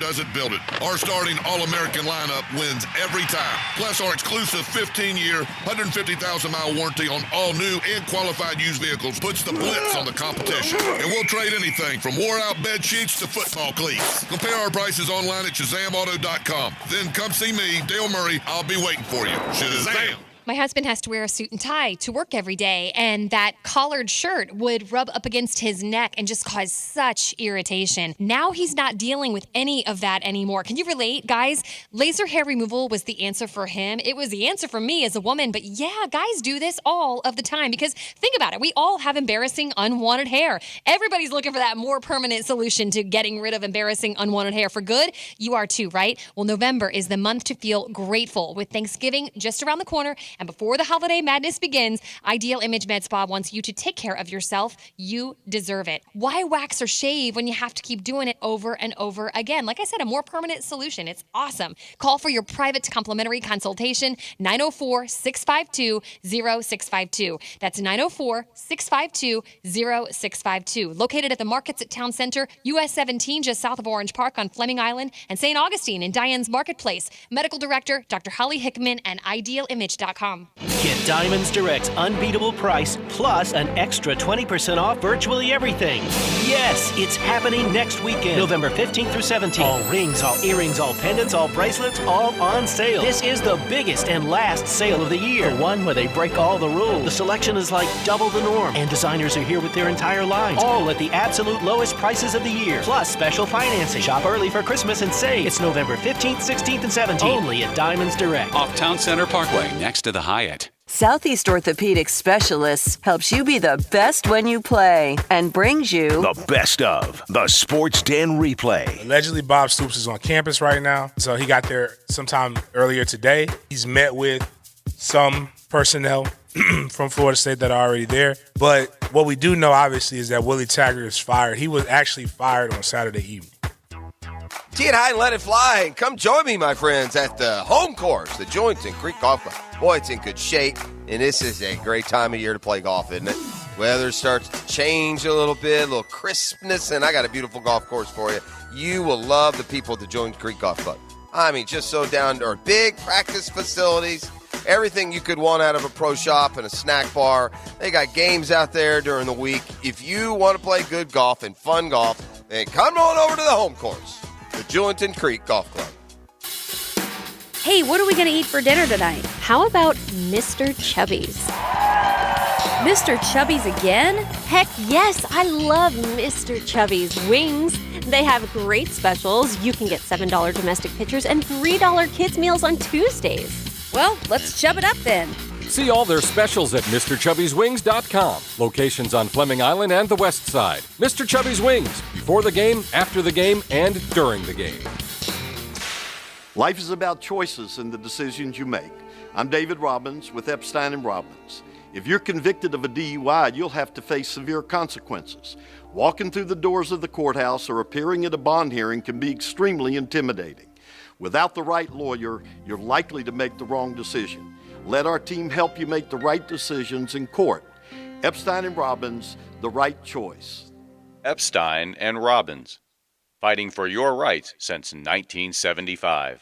doesn't build it. Our starting All-American lineup wins every time. Plus, our exclusive 15-year, 150,000-mile warranty on all new and qualified used vehicles puts the blitz on the competition. And we'll trade anything from wore-out bed sheets to football cleats. Compare our prices online at ShazamAuto.com. Then come see me, Dale Murray. I'll be waiting for you. Shazam! My husband has to wear a suit and tie to work every day, and that collared shirt would rub up against his neck and just cause such irritation. Now he's not dealing with any of that anymore. Can you relate, guys? Laser hair removal was the answer for him. It was the answer for me as a woman, but yeah, guys do this all of the time because think about it. We all have embarrassing, unwanted hair. Everybody's looking for that more permanent solution to getting rid of embarrassing, unwanted hair for good. You are too, right? Well, November is the month to feel grateful with Thanksgiving just around the corner. And before the holiday madness begins, Ideal Image Med Spa wants you to take care of yourself. You deserve it. Why wax or shave when you have to keep doing it over and over again? Like I said, a more permanent solution. It's awesome. Call for your private complimentary consultation, 904-652-0652. That's 904-652-0652. Located at the Markets at Town Center, US 17, just south of Orange Park on Fleming Island, and St. Augustine in Diane's Marketplace. Medical Director, Dr. Holly Hickman, and IdealImage.com. Get Diamonds Direct's unbeatable price plus an extra 20% off virtually everything. Yes, it's happening next weekend, November 15th through 17th. All rings, all earrings, all pendants, all bracelets, all on sale. This is the biggest and last sale of the year. The one where they break all the rules. The selection is like double the norm. And designers are here with their entire lines. All at the absolute lowest prices of the year. Plus special financing. Shop early for Christmas and save. It's November 15th, 16th, and 17th. Only at Diamonds Direct. Off Town Center Parkway, next to the Hyatt. Southeast Orthopedic Specialists helps you be the best when you play and brings you the best of the Sports Den replay. Allegedly, Bob Stoops is on campus right now, so he got there sometime earlier today. He's met with some personnel from Florida State that are already there. But what we do know, obviously, is that Willie Taggart is fired. He was actually fired on Saturday evening. Tee it high and let it fly, and come join me, my friends, at the home course, the Jointon Creek Golf Club. Boy, it's in good shape, and this is a great time of year to play golf, isn't it? Weather starts to change a little bit, a little crispness, and I got a beautiful golf course for you. You will love the people at the Jointon Creek Golf Club. I mean, just so down to earth. Big practice facilities, everything you could want out of a pro shop and a snack bar. They got games out there during the week. If you want to play good golf and fun golf, then come on over to the home course. The Jointon Creek Golf Club. Hey, what are we going to eat for dinner tonight? How about Mr. Chubby's? Mr. Chubby's again? Heck yes, I love Mr. Chubby's wings. They have great specials. You can get $7 domestic pitchers and $3 kids meals on Tuesdays. Well, let's chub it up then. See all their specials at MrChubby'sWings.com. Locations on Fleming Island and the West Side. Mr. Chubby's Wings. Before the game, after the game, and during the game. Life is about choices and the decisions you make. I'm David Robbins with Epstein & Robbins. If you're convicted of a DUI, you'll have to face severe consequences. Walking through the doors of the courthouse or appearing at a bond hearing can be extremely intimidating. Without the right lawyer, you're likely to make the wrong decision. Let our team help you make the right decisions in court. Epstein & Robbins, the right choice. Epstein & Robbins, fighting for your rights since 1975.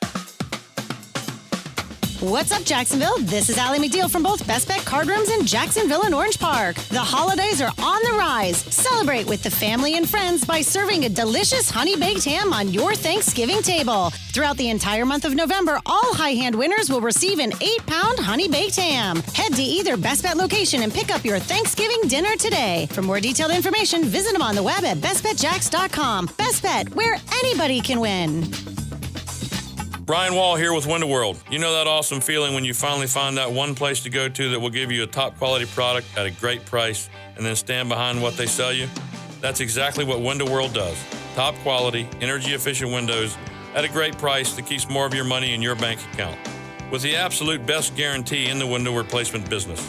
What's up, Jacksonville? This is Allie McDeal from both Best Bet Card Rooms in Jacksonville and Orange Park. The holidays are on the rise. Celebrate with the family and friends by serving a delicious honey-baked ham on your Thanksgiving table. Throughout the entire month of November, all high hand winners will receive an 8-pound honey-baked ham. Head to either Best Bet location and pick up your Thanksgiving dinner today. For more detailed information, visit them on the web at bestbetjacks.com. Best Bet, where anybody can win. Brian Wall here with Window World. You know that awesome feeling when you finally find that one place to go to that will give you a top quality product at a great price and then stand behind what they sell you? That's exactly what Window World does. Top quality, energy efficient windows at a great price that keeps more of your money in your bank account. With the absolute best guarantee in the window replacement business.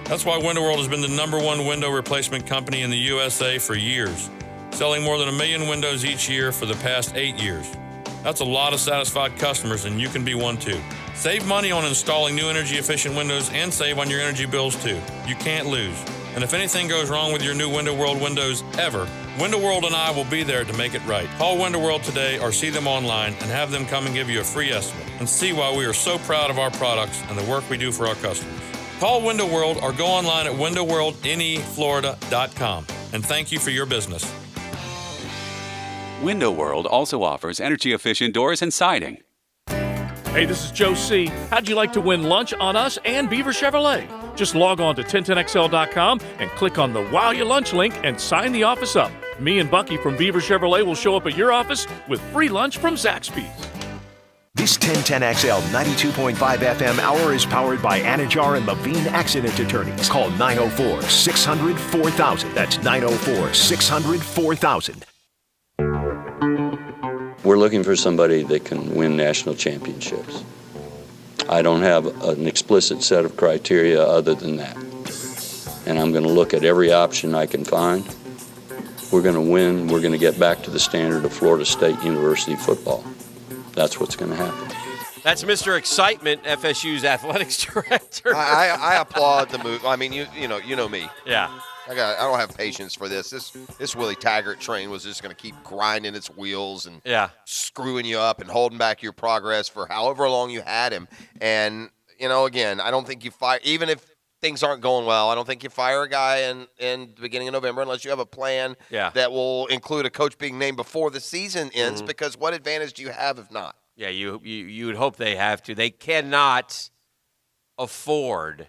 That's why Window World has been the #1 window replacement company in the USA for years, selling more than 1 million windows each year for the past 8 years. That's a lot of satisfied customers, and you can be one too. Save money on installing new energy-efficient windows and save on your energy bills too. You can't lose. And if anything goes wrong with your new Window World windows ever, Window and I will be there to make it right. Call Window today or see them online and have them come and give you a free estimate and see why we are so proud of our products and the work we do for our customers. Call Window or go online at windowworldneflorida.com. And thank you for your business. Window World also offers energy-efficient doors and siding. Hey, this is Joe C. How'd you like to win lunch on us and Beaver Chevrolet? Just log on to 1010XL.com and click on the Wow You Lunch link and sign the office up. Me and Bucky from Beaver Chevrolet will show up at your office with free lunch from Zaxby's. This 1010XL 92.5 FM hour is powered by Anajar and Levine Accident Attorneys. Call 904-600-4000. That's 904-600-4000. We're looking for somebody that can win national championships. I don't have an explicit set of criteria other than that. And I'm going to look at every option I can find. We're going to win. We're going to get back to the standard of Florida State University football. That's what's going to happen. That's Mr. Excitement, FSU's athletics director. I applaud the move. I mean, you know me. Yeah. I don't have patience for this. This Willie Taggart train was just going to keep grinding its wheels and screwing you up and holding back your progress for however long you had him. And again, I don't think you fire, even if things aren't going well, I don't think you fire a guy in the beginning of November unless you have a plan that will include a coach being named before the season ends. Because what advantage do you have if not? Yeah, you would hope they have to. They cannot afford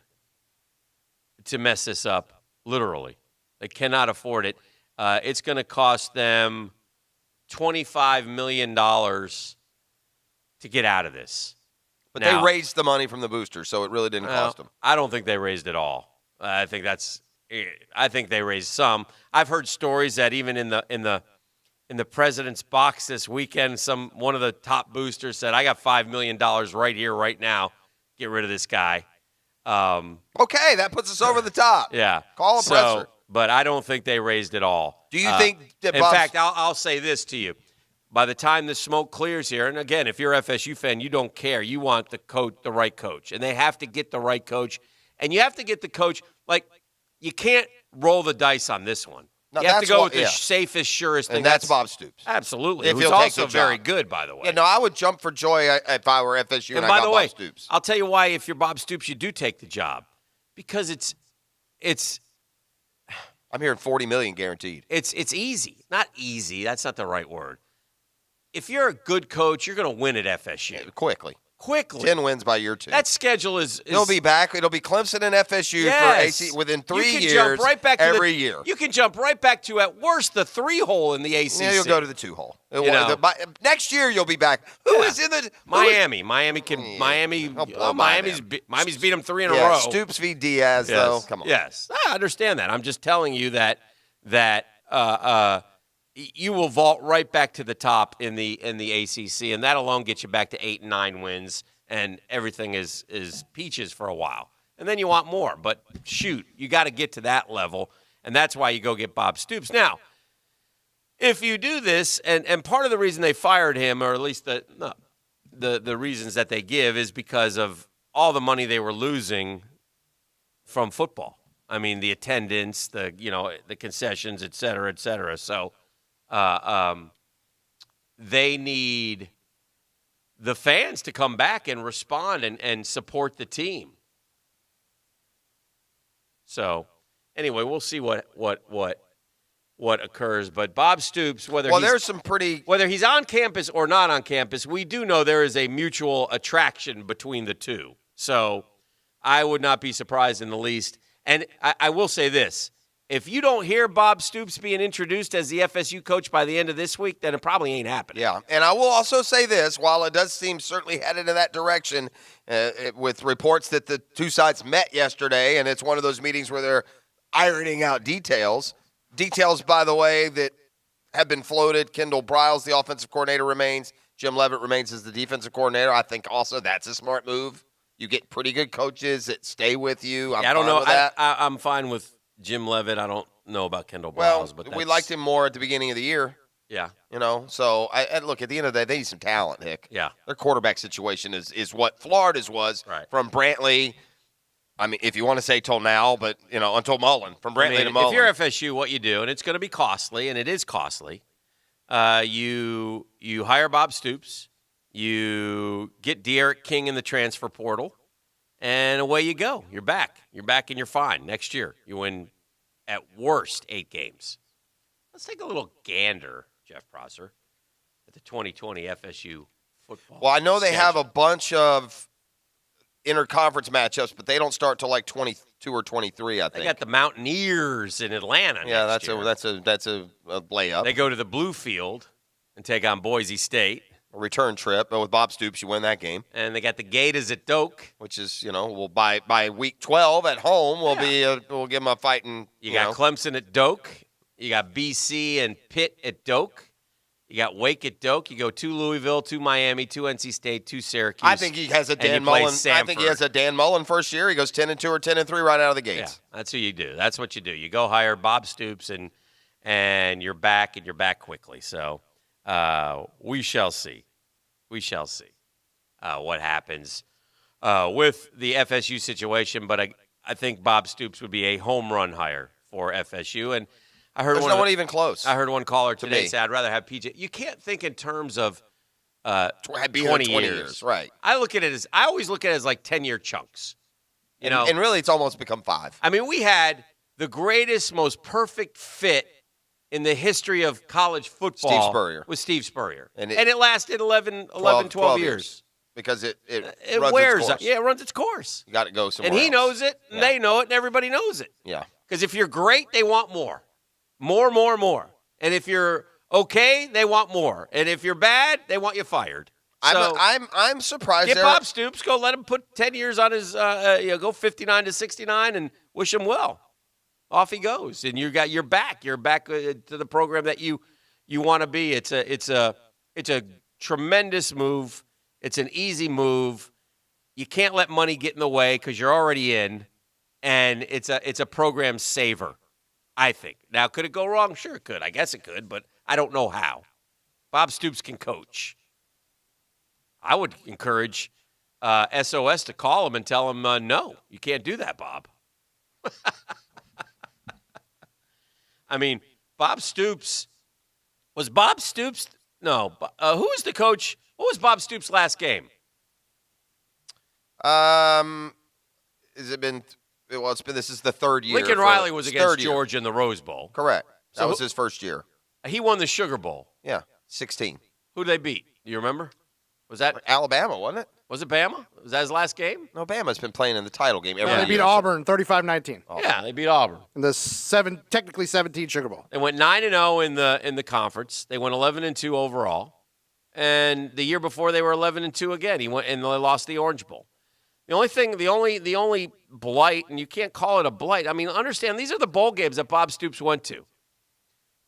to mess this up. Literally. They cannot afford it. It's going to cost them $25 million to get out of this. But now, they raised the money from the booster, so it really didn't cost them. I don't think they raised it all. I think they raised some. I've heard stories that even in the president's box this weekend, one of the top boosters said, "I got $5 million right here, right now. Get rid of this guy." Okay, that puts us over the top. Yeah. Call a presser. But I don't think they raised it all. Do you think that in fact, I'll say this to you. By the time the smoke clears here, and again, if you're an FSU fan, you don't care. You want the right coach. And they have to get the right coach. And you have to get the coach, you can't roll the dice on this one. No, you have to go with the safest, surest thing. And that's Bob Stoops. Absolutely. If Who's he'll also take the very job. good, by the way. Yeah, no, I would jump for joy if I were FSU and I by got the way, Bob Stoops. I'll tell you why if you're Bob Stoops, you do take the job. Because it's I'm hearing $40 million guaranteed. It's easy. Not easy. That's not the right word. If you're a good coach, you're going to win at FSU. Quickly. 10 wins by year 2. That schedule is He'll be back. It'll be Clemson and FSU for AC within 3 years. Jump right back to every year. You can jump right back to, at worst, the 3-hole in the ACC. Yeah, you'll go to the 2-hole. Next year you'll be back. Who is in the Miami? Miami's beat them 3 in a row. Stoops v. Diaz, though. Come on. Yes, I understand that. I'm just telling you that you will vault right back to the top in the ACC, and that alone gets you back to 8 and 9 wins, and everything is peaches for a while. And then you want more, but shoot, you got to get to that level, and that's why you go get Bob Stoops. Now, if you do this, and part of the reason they fired him, or at least the reasons that they give, is because of all the money they were losing from football. I mean, the attendance, the concessions, et cetera, et cetera. So they need the fans to come back and respond and support the team. So anyway, we'll see what occurs. But Bob Stoops, whether he's on campus or not on campus, we do know there is a mutual attraction between the two. So I would not be surprised in the least. And I will say this. If you don't hear Bob Stoops being introduced as the FSU coach by the end of this week, then it probably ain't happening. Yeah, and I will also say this. While it does seem certainly headed in that direction, with reports that the two sides met yesterday, and it's one of those meetings where they're ironing out details. Details, by the way, that have been floated. Kendall Briles, the offensive coordinator, remains. Jim Leavitt remains as the defensive coordinator. I think also that's a smart move. You get pretty good coaches that stay with you. I don't know. With that. I'm fine with Jim Leavitt. I don't know about Kendall Briles. But we liked him more at the beginning of the year. Yeah. So look, at the end of the day, they need some talent, Hick. Yeah. Their quarterback situation is what Florida's was from Brantley I mean, if you want to say till now, but, until Mullen, from Brantley to Mullen. If you're FSU, what you do, and it's going to be costly, and it is costly, you hire Bob Stoops, you get De'Aaron King in the transfer portal, and away you go. You're back. You're back and you're fine. Next year, you win at worst 8 games. Let's take a little gander, Jeff Prosser, at the 2020 FSU football. Well, I know they schedule. have a bunch of interconference matchups, but they don't start till like 22 or 23, I think. They got the Mountaineers in Atlanta. Yeah, next that's year. that's a layup. They go to the Blue Field and take on Boise State. A return trip, but with Bob Stoops, you win that game. And they got the Gators at Doak, which is, we'll by week 12 at home, we'll give them a fighting. You got Clemson at Doak. You got BC and Pitt at Doak. You got Wake at Doak. You go to Louisville, to Miami, to NC State, to Syracuse. I think he has a Dan Mullen. I think he has a Dan Mullen first year. He goes 10-2 or 10-3 right out of the gates. Yeah, that's what you do. That's what you do. You go hire Bob Stoops and you're back quickly. So we shall see. We shall see what happens with the FSU situation. But I think Bob Stoops would be a home run hire for FSU. And I heard There's no one even close. I heard one caller today me. say, I'd rather have PJ. You can't think in terms of 20 years. Right. I always look at it as like 10-year chunks. And really it's almost become 5. I mean, we had the greatest, most perfect fit in the history of college football. Steve Spurrier. With Steve Spurrier. And it lasted 12 years. Because it It runs wears its course. Yeah, it runs its course. You got to go somewhere And he else. knows it, and they know it, and everybody knows it. Yeah. Because if you're great, they want more. More. And if you're okay, they want more. And if you're bad, they want you fired. So I'm surprised. get Bob Stoops, go let him put 10 years on his, go 59 to 69 and wish him well. Off he goes. And you're back. You're back to the program that you want to be. It's a tremendous move. It's an easy move. You can't let money get in the way because you're already in. And it's a program saver, I think. Now, could it go wrong? Sure it could. I guess it could, but I don't know how. Bob Stoops can coach. I would encourage SOS to call him and tell him, no, you can't do that, Bob. I mean, Bob Stoops. Was Bob Stoops? No. Who was the coach? What was Bob Stoops' last game? Has it been? Well, this is the third year. Lincoln Riley was against Georgia in the Rose Bowl. Correct. That So was his first year. He won the Sugar Bowl. Yeah, 16. Who did they beat? Do you remember? Was that Alabama, wasn't it? Was it Bama? Was that his last game? No, Bama's been playing in the title game every They year. beat Auburn 35-19. Yeah, they beat Auburn. In the technically 17 Sugar Bowl. They went 9-0 in the conference. They went 11-2 overall. And the year before they were 11-2 again. He went and they lost the Orange Bowl. The only blight, and you can't call it a blight. I mean, understand these are the bowl games that Bob Stoops went to.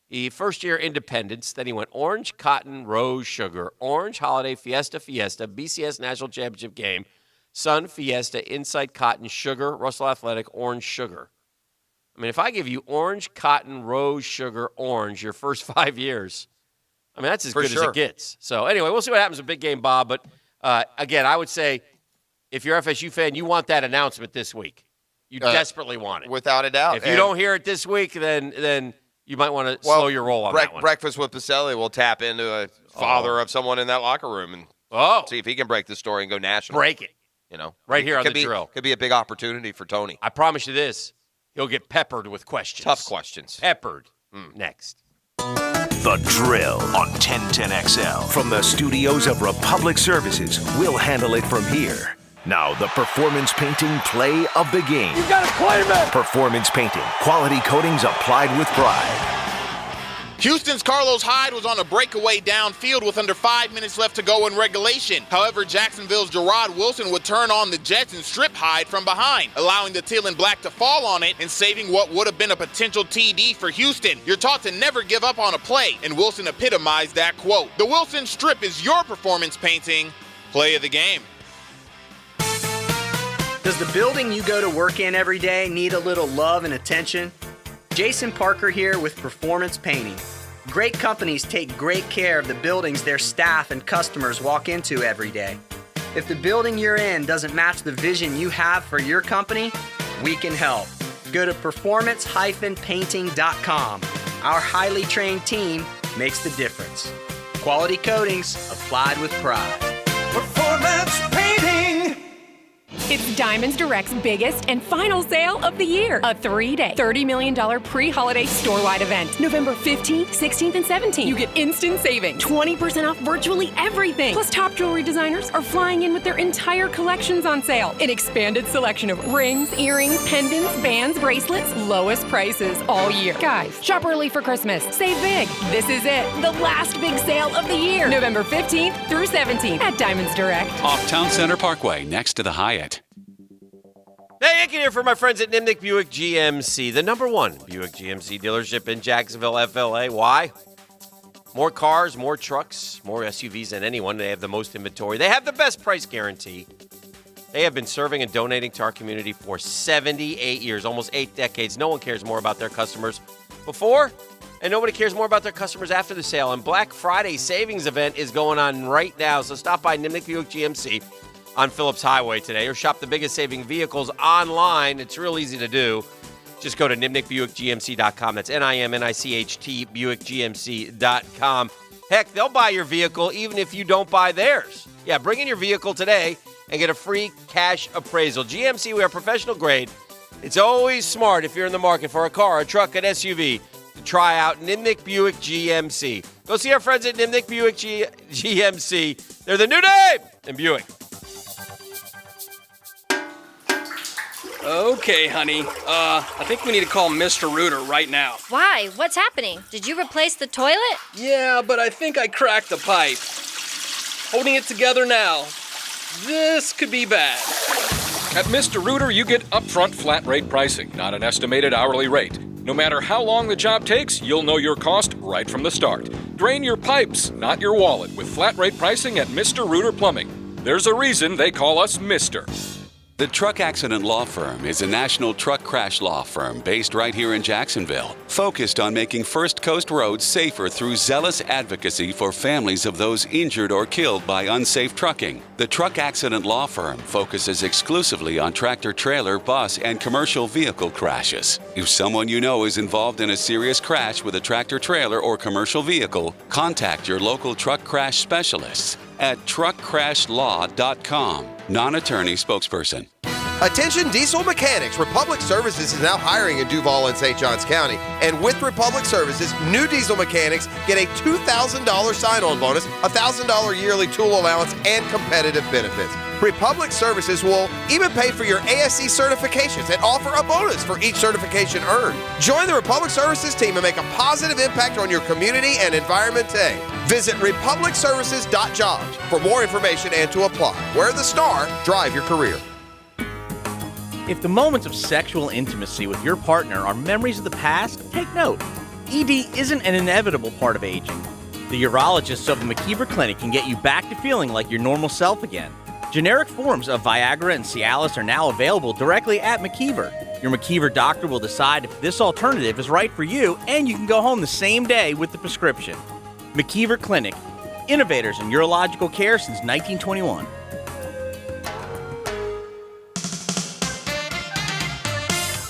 He first year Independence, then he went Orange, Cotton, Rose, Sugar, Orange, Holiday, Fiesta, BCS National Championship Game, Sun, Fiesta, Insight, Cotton, Sugar, Russell Athletic, Orange, Sugar. I mean, if I give you Orange, Cotton, Rose, Sugar, Orange your first 5 years, I mean, that's as good as it gets. So anyway, we'll see what happens with Big Game Bob. But again, I would say if you're an FSU fan, you want that announcement this week. You desperately want it. Without a doubt. If you don't hear it this week, then you might want to slow your roll on that one. Breakfast with Pacelli will tap into a father of someone in that locker room and see if he can break the story and go national. Break it. Right here on the drill. Could be a big opportunity for Tony. I promise you this. He'll get peppered with questions. Tough questions. Peppered. Next. The Drill on 1010XL. From the studios of Republic Services, we'll handle it from here. Now, the performance painting play of the game. You gotta claim it! Performance painting. Quality coatings applied with pride. Houston's Carlos Hyde was on a breakaway downfield with under 5 minutes left to go in regulation. However, Jacksonville's Gerard Wilson would turn on the Jets and strip Hyde from behind, allowing the teal and black to fall on it and saving what would have been a potential TD for Houston. You're taught to never give up on a play, and Wilson epitomized that quote. The Wilson strip is your performance painting play of the game. Does the building you go to work in every day need a little love and attention? Jason Parker here with Performance Painting. Great companies take great care of the buildings their staff and customers walk into every day. If the building you're in doesn't match the vision you have for your company, we can help. Go to performance-painting.com. Our highly trained team makes the difference. Quality coatings applied with pride. Performance Painting. It's Diamonds Direct's biggest and final sale of the year. A 3-day, $30 million pre-holiday store-wide event. November 15th, 16th, and 17th. You get instant savings. 20% off virtually everything. Plus, top jewelry designers are flying in with their entire collections on sale. An expanded selection of rings, earrings, pendants, bands, bracelets. Lowest prices all year. Guys, shop early for Christmas. Save big. This is it. The last big sale of the year. November 15th through 17th at Diamonds Direct. Off Town Center Parkway, next to the Hyatt. Hey, Ian here for my friends at Nimnick Buick GMC, the #1 Buick GMC dealership in Jacksonville, FLA. Why? More cars, more trucks, more SUVs than anyone. They have the most inventory. They have the best price guarantee. They have been serving and donating to our community for 78 years, almost 8 decades. No one cares more about their customers before, and nobody cares more about their customers after the sale. And Black Friday savings event is going on right now, so stop by Nimnick Buick GMC on Phillips Highway today, or shop the biggest saving vehicles online. It's real easy to do. Just go to nimnickbuickgmc.com. That's NIMNICHT BuickGMC.com. Heck, they'll buy your vehicle even if you don't buy theirs. Yeah, bring in your vehicle today and get a free cash appraisal. GMC, we are professional grade. It's always smart if you're in the market for a car, a truck, an SUV, to try out Nimnick Buick GMC. Go see our friends at Nimnick Buick GMC. They're the new name in Buick. Okay, honey. I think we need to call Mr. Rooter right now. Why? What's happening? Did you replace the toilet? Yeah, but I think I cracked the pipe. Holding it together now. This could be bad. At Mr. Rooter, you get upfront flat rate pricing, not an estimated hourly rate. No matter how long the job takes, you'll know your cost right from the start. Drain your pipes, not your wallet, with flat rate pricing at Mr. Rooter Plumbing. There's a reason they call us Mr. The Truck Accident Law Firm is a national truck crash law firm based right here in Jacksonville, focused on making First Coast roads safer through zealous advocacy for families of those injured or killed by unsafe trucking. The Truck Accident Law Firm focuses exclusively on tractor-trailer, bus, and commercial vehicle crashes. If someone you know is involved in a serious crash with a tractor-trailer or commercial vehicle, contact your local truck crash specialists at truckcrashlaw.com. Non-attorney spokesperson. Attention diesel mechanics. Republic Services is now hiring in Duval and St. Johns County. And with Republic Services, new diesel mechanics get a $2,000 sign-on bonus, $1,000 yearly tool allowance, and competitive benefits. Republic Services will even pay for your ASC certifications and offer a bonus for each certification earned. Join the Republic Services team and make a positive impact on your community and environment today. Visit republicservices.jobs for more information and to apply. Wear the star, drive your career. If the moments of sexual intimacy with your partner are memories of the past, take note. ED isn't an inevitable part of aging. The urologists of the McKeever Clinic can get you back to feeling like your normal self again. Generic forms of Viagra and Cialis are now available directly at McKeever. Your McKeever doctor will decide if this alternative is right for you, and you can go home the same day with the prescription. McKeever Clinic, innovators in urological care since 1921.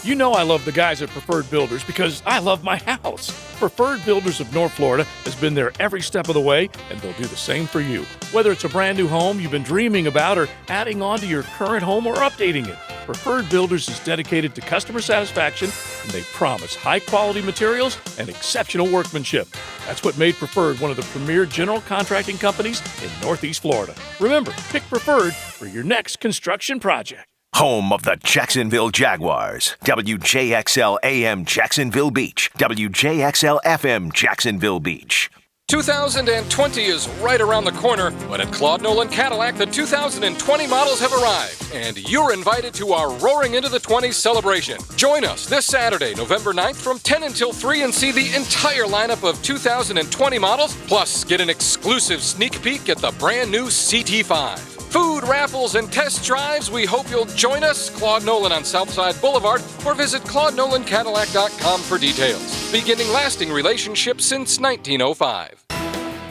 You know I love the guys at Preferred Builders because I love my house. Preferred Builders of North Florida has been there every step of the way, and they'll do the same for you. Whether it's a brand new home you've been dreaming about or adding on to your current home or updating it, Preferred Builders is dedicated to customer satisfaction, and they promise high-quality materials and exceptional workmanship. That's what made Preferred one of the premier general contracting companies in Northeast Florida. Remember, pick Preferred for your next construction project. Home of the Jacksonville Jaguars. WJXL AM Jacksonville Beach. WJXL FM Jacksonville Beach. 2020 is right around the corner, but at Claude Nolan Cadillac, the 2020 models have arrived, and you're invited to our Roaring Into the 20s celebration. Join us this Saturday, November 9th from 10 until 3 and see the entire lineup of 2020 models, plus get an exclusive sneak peek at the brand new CT5. Food, raffles, and test drives, we hope you'll join us. Claude Nolan on Southside Boulevard, or visit ClaudeNolanCadillac.com for details. Beginning lasting relationships since 1905.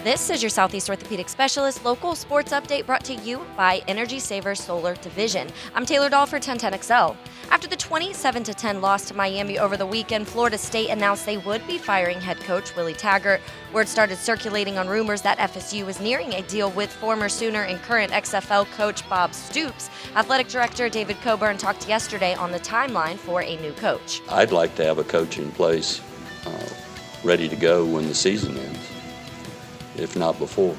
This is your Southeast Orthopedic Specialist local sports update brought to you by Energy Savers Solar Division. I'm Taylor Dahl for 1010XL. After the 27-10 loss to Miami over the weekend, Florida State announced they would be firing head coach Willie Taggart. Word started circulating on rumors that FSU was nearing a deal with former Sooner and current XFL coach Bob Stoops. Athletic Director David Coburn talked yesterday on the timeline for a new coach. I'd like to have a coach in place ready to go when the season ends, if not before.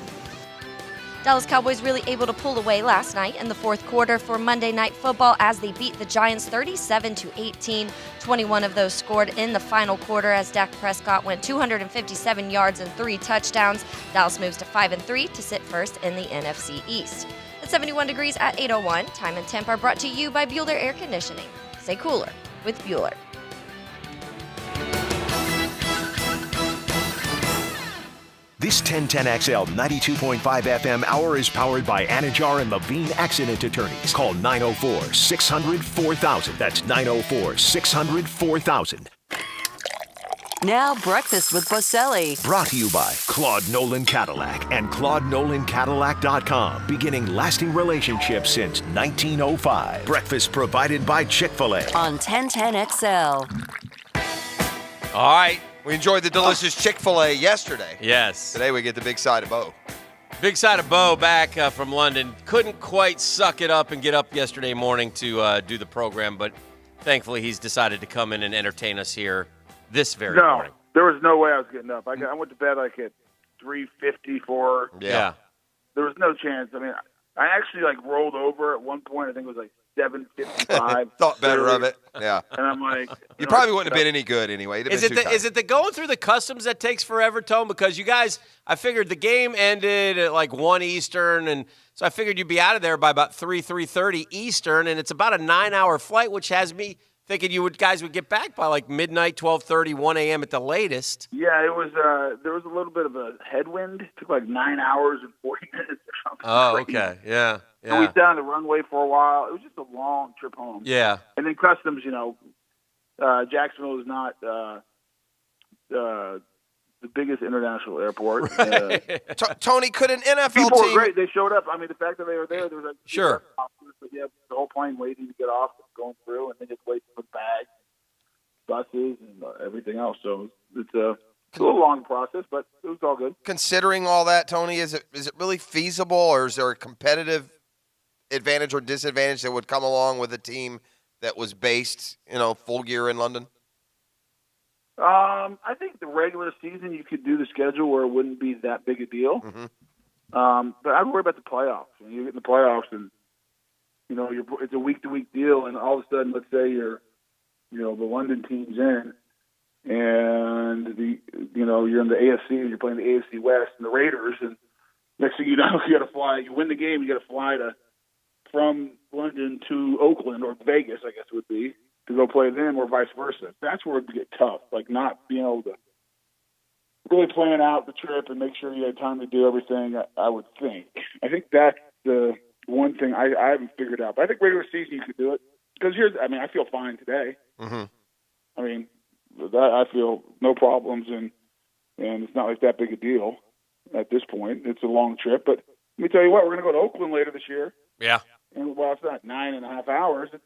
Dallas Cowboys really able to pull away last night in the fourth quarter for Monday Night Football as they beat the Giants 37-18. 21 of those scored in the final quarter as Dak Prescott went 257 yards and 3 touchdowns. Dallas moves to 5-3 to sit first in the NFC East. It's 71 degrees at 8:01. Time and temp are brought to you by Bueller Air Conditioning. Stay cooler with Bueller. This 1010XL 92.5 FM hour is powered by Anajar and Levine Accident Attorneys. Call 904-600-4000. That's 904-600-4000. Now breakfast with Boselli. Brought to you by Claude Nolan Cadillac and ClaudeNolanCadillac.com. Beginning lasting relationships since 1905. Breakfast provided by Chick-fil-A. On 1010XL. All right. We enjoyed the delicious Chick-fil-A yesterday. Yes. Today we get the big side of Bo. Big side of Bo back from London. Couldn't quite suck it up and get up yesterday morning to do the program, but thankfully he's decided to come in and entertain us here this very morning. There was no way I was getting up. I went to bed like at 3:54. Yeah. There was no chance. I mean, I actually rolled over at one point. I think it was 7:55. Thought better of it. Yeah. And I'm like, you probably wouldn't have been any good anyway. Is it the going through the customs that takes forever, Tone? Because you guys, I figured the game ended at 1 Eastern, and so I figured you'd be out of there by about 3:30 Eastern, and it's about a 9-hour flight, which has me thinking guys would get back by midnight, 12:30, 1 a.m. at the latest. Yeah, it was. There was a little bit of a headwind. It took 9 hours and 40 minutes or something. Oh, crazy. okay. Yeah. And we sat on the runway for a while. It was just a long trip home. Yeah. And then customs, Jacksonville is not the biggest international airport. Tony, could an NFL people team? were great. They showed up. I mean, the fact that they were there was sure. But yeah, the whole plane waiting to get off, going through, and then just waiting for bags, buses, and everything else. So it's a little long process, but it was all good. Considering all that, Tony, is it really feasible, or is there a competitive advantage or disadvantage that would come along with a team that was based, full year in London? I think the regular season you could do the schedule where it wouldn't be that big a deal. Mm-hmm. But I'd worry about the playoffs. When you get in the playoffs and it's a week-to-week deal, and all of a sudden, let's say the London team's in, and you're in the AFC and you're playing the AFC West and the Raiders, and next thing you know, you got to fly. You win the game, you got to fly from London to Oakland or Vegas, I guess it would be, to go play them, or vice versa. That's where it would get tough. Not being able to really plan out the trip and make sure you had time to do everything. I would think. I think that's the one thing I haven't figured out. But I think regular season you could do it because I feel fine today. Mm-hmm. I mean, I feel no problems, and it's not that big a deal at this point. It's a long trip, but let me tell you what, we're going to go to Oakland later this year. Yeah. And it's not 9.5 hours. It's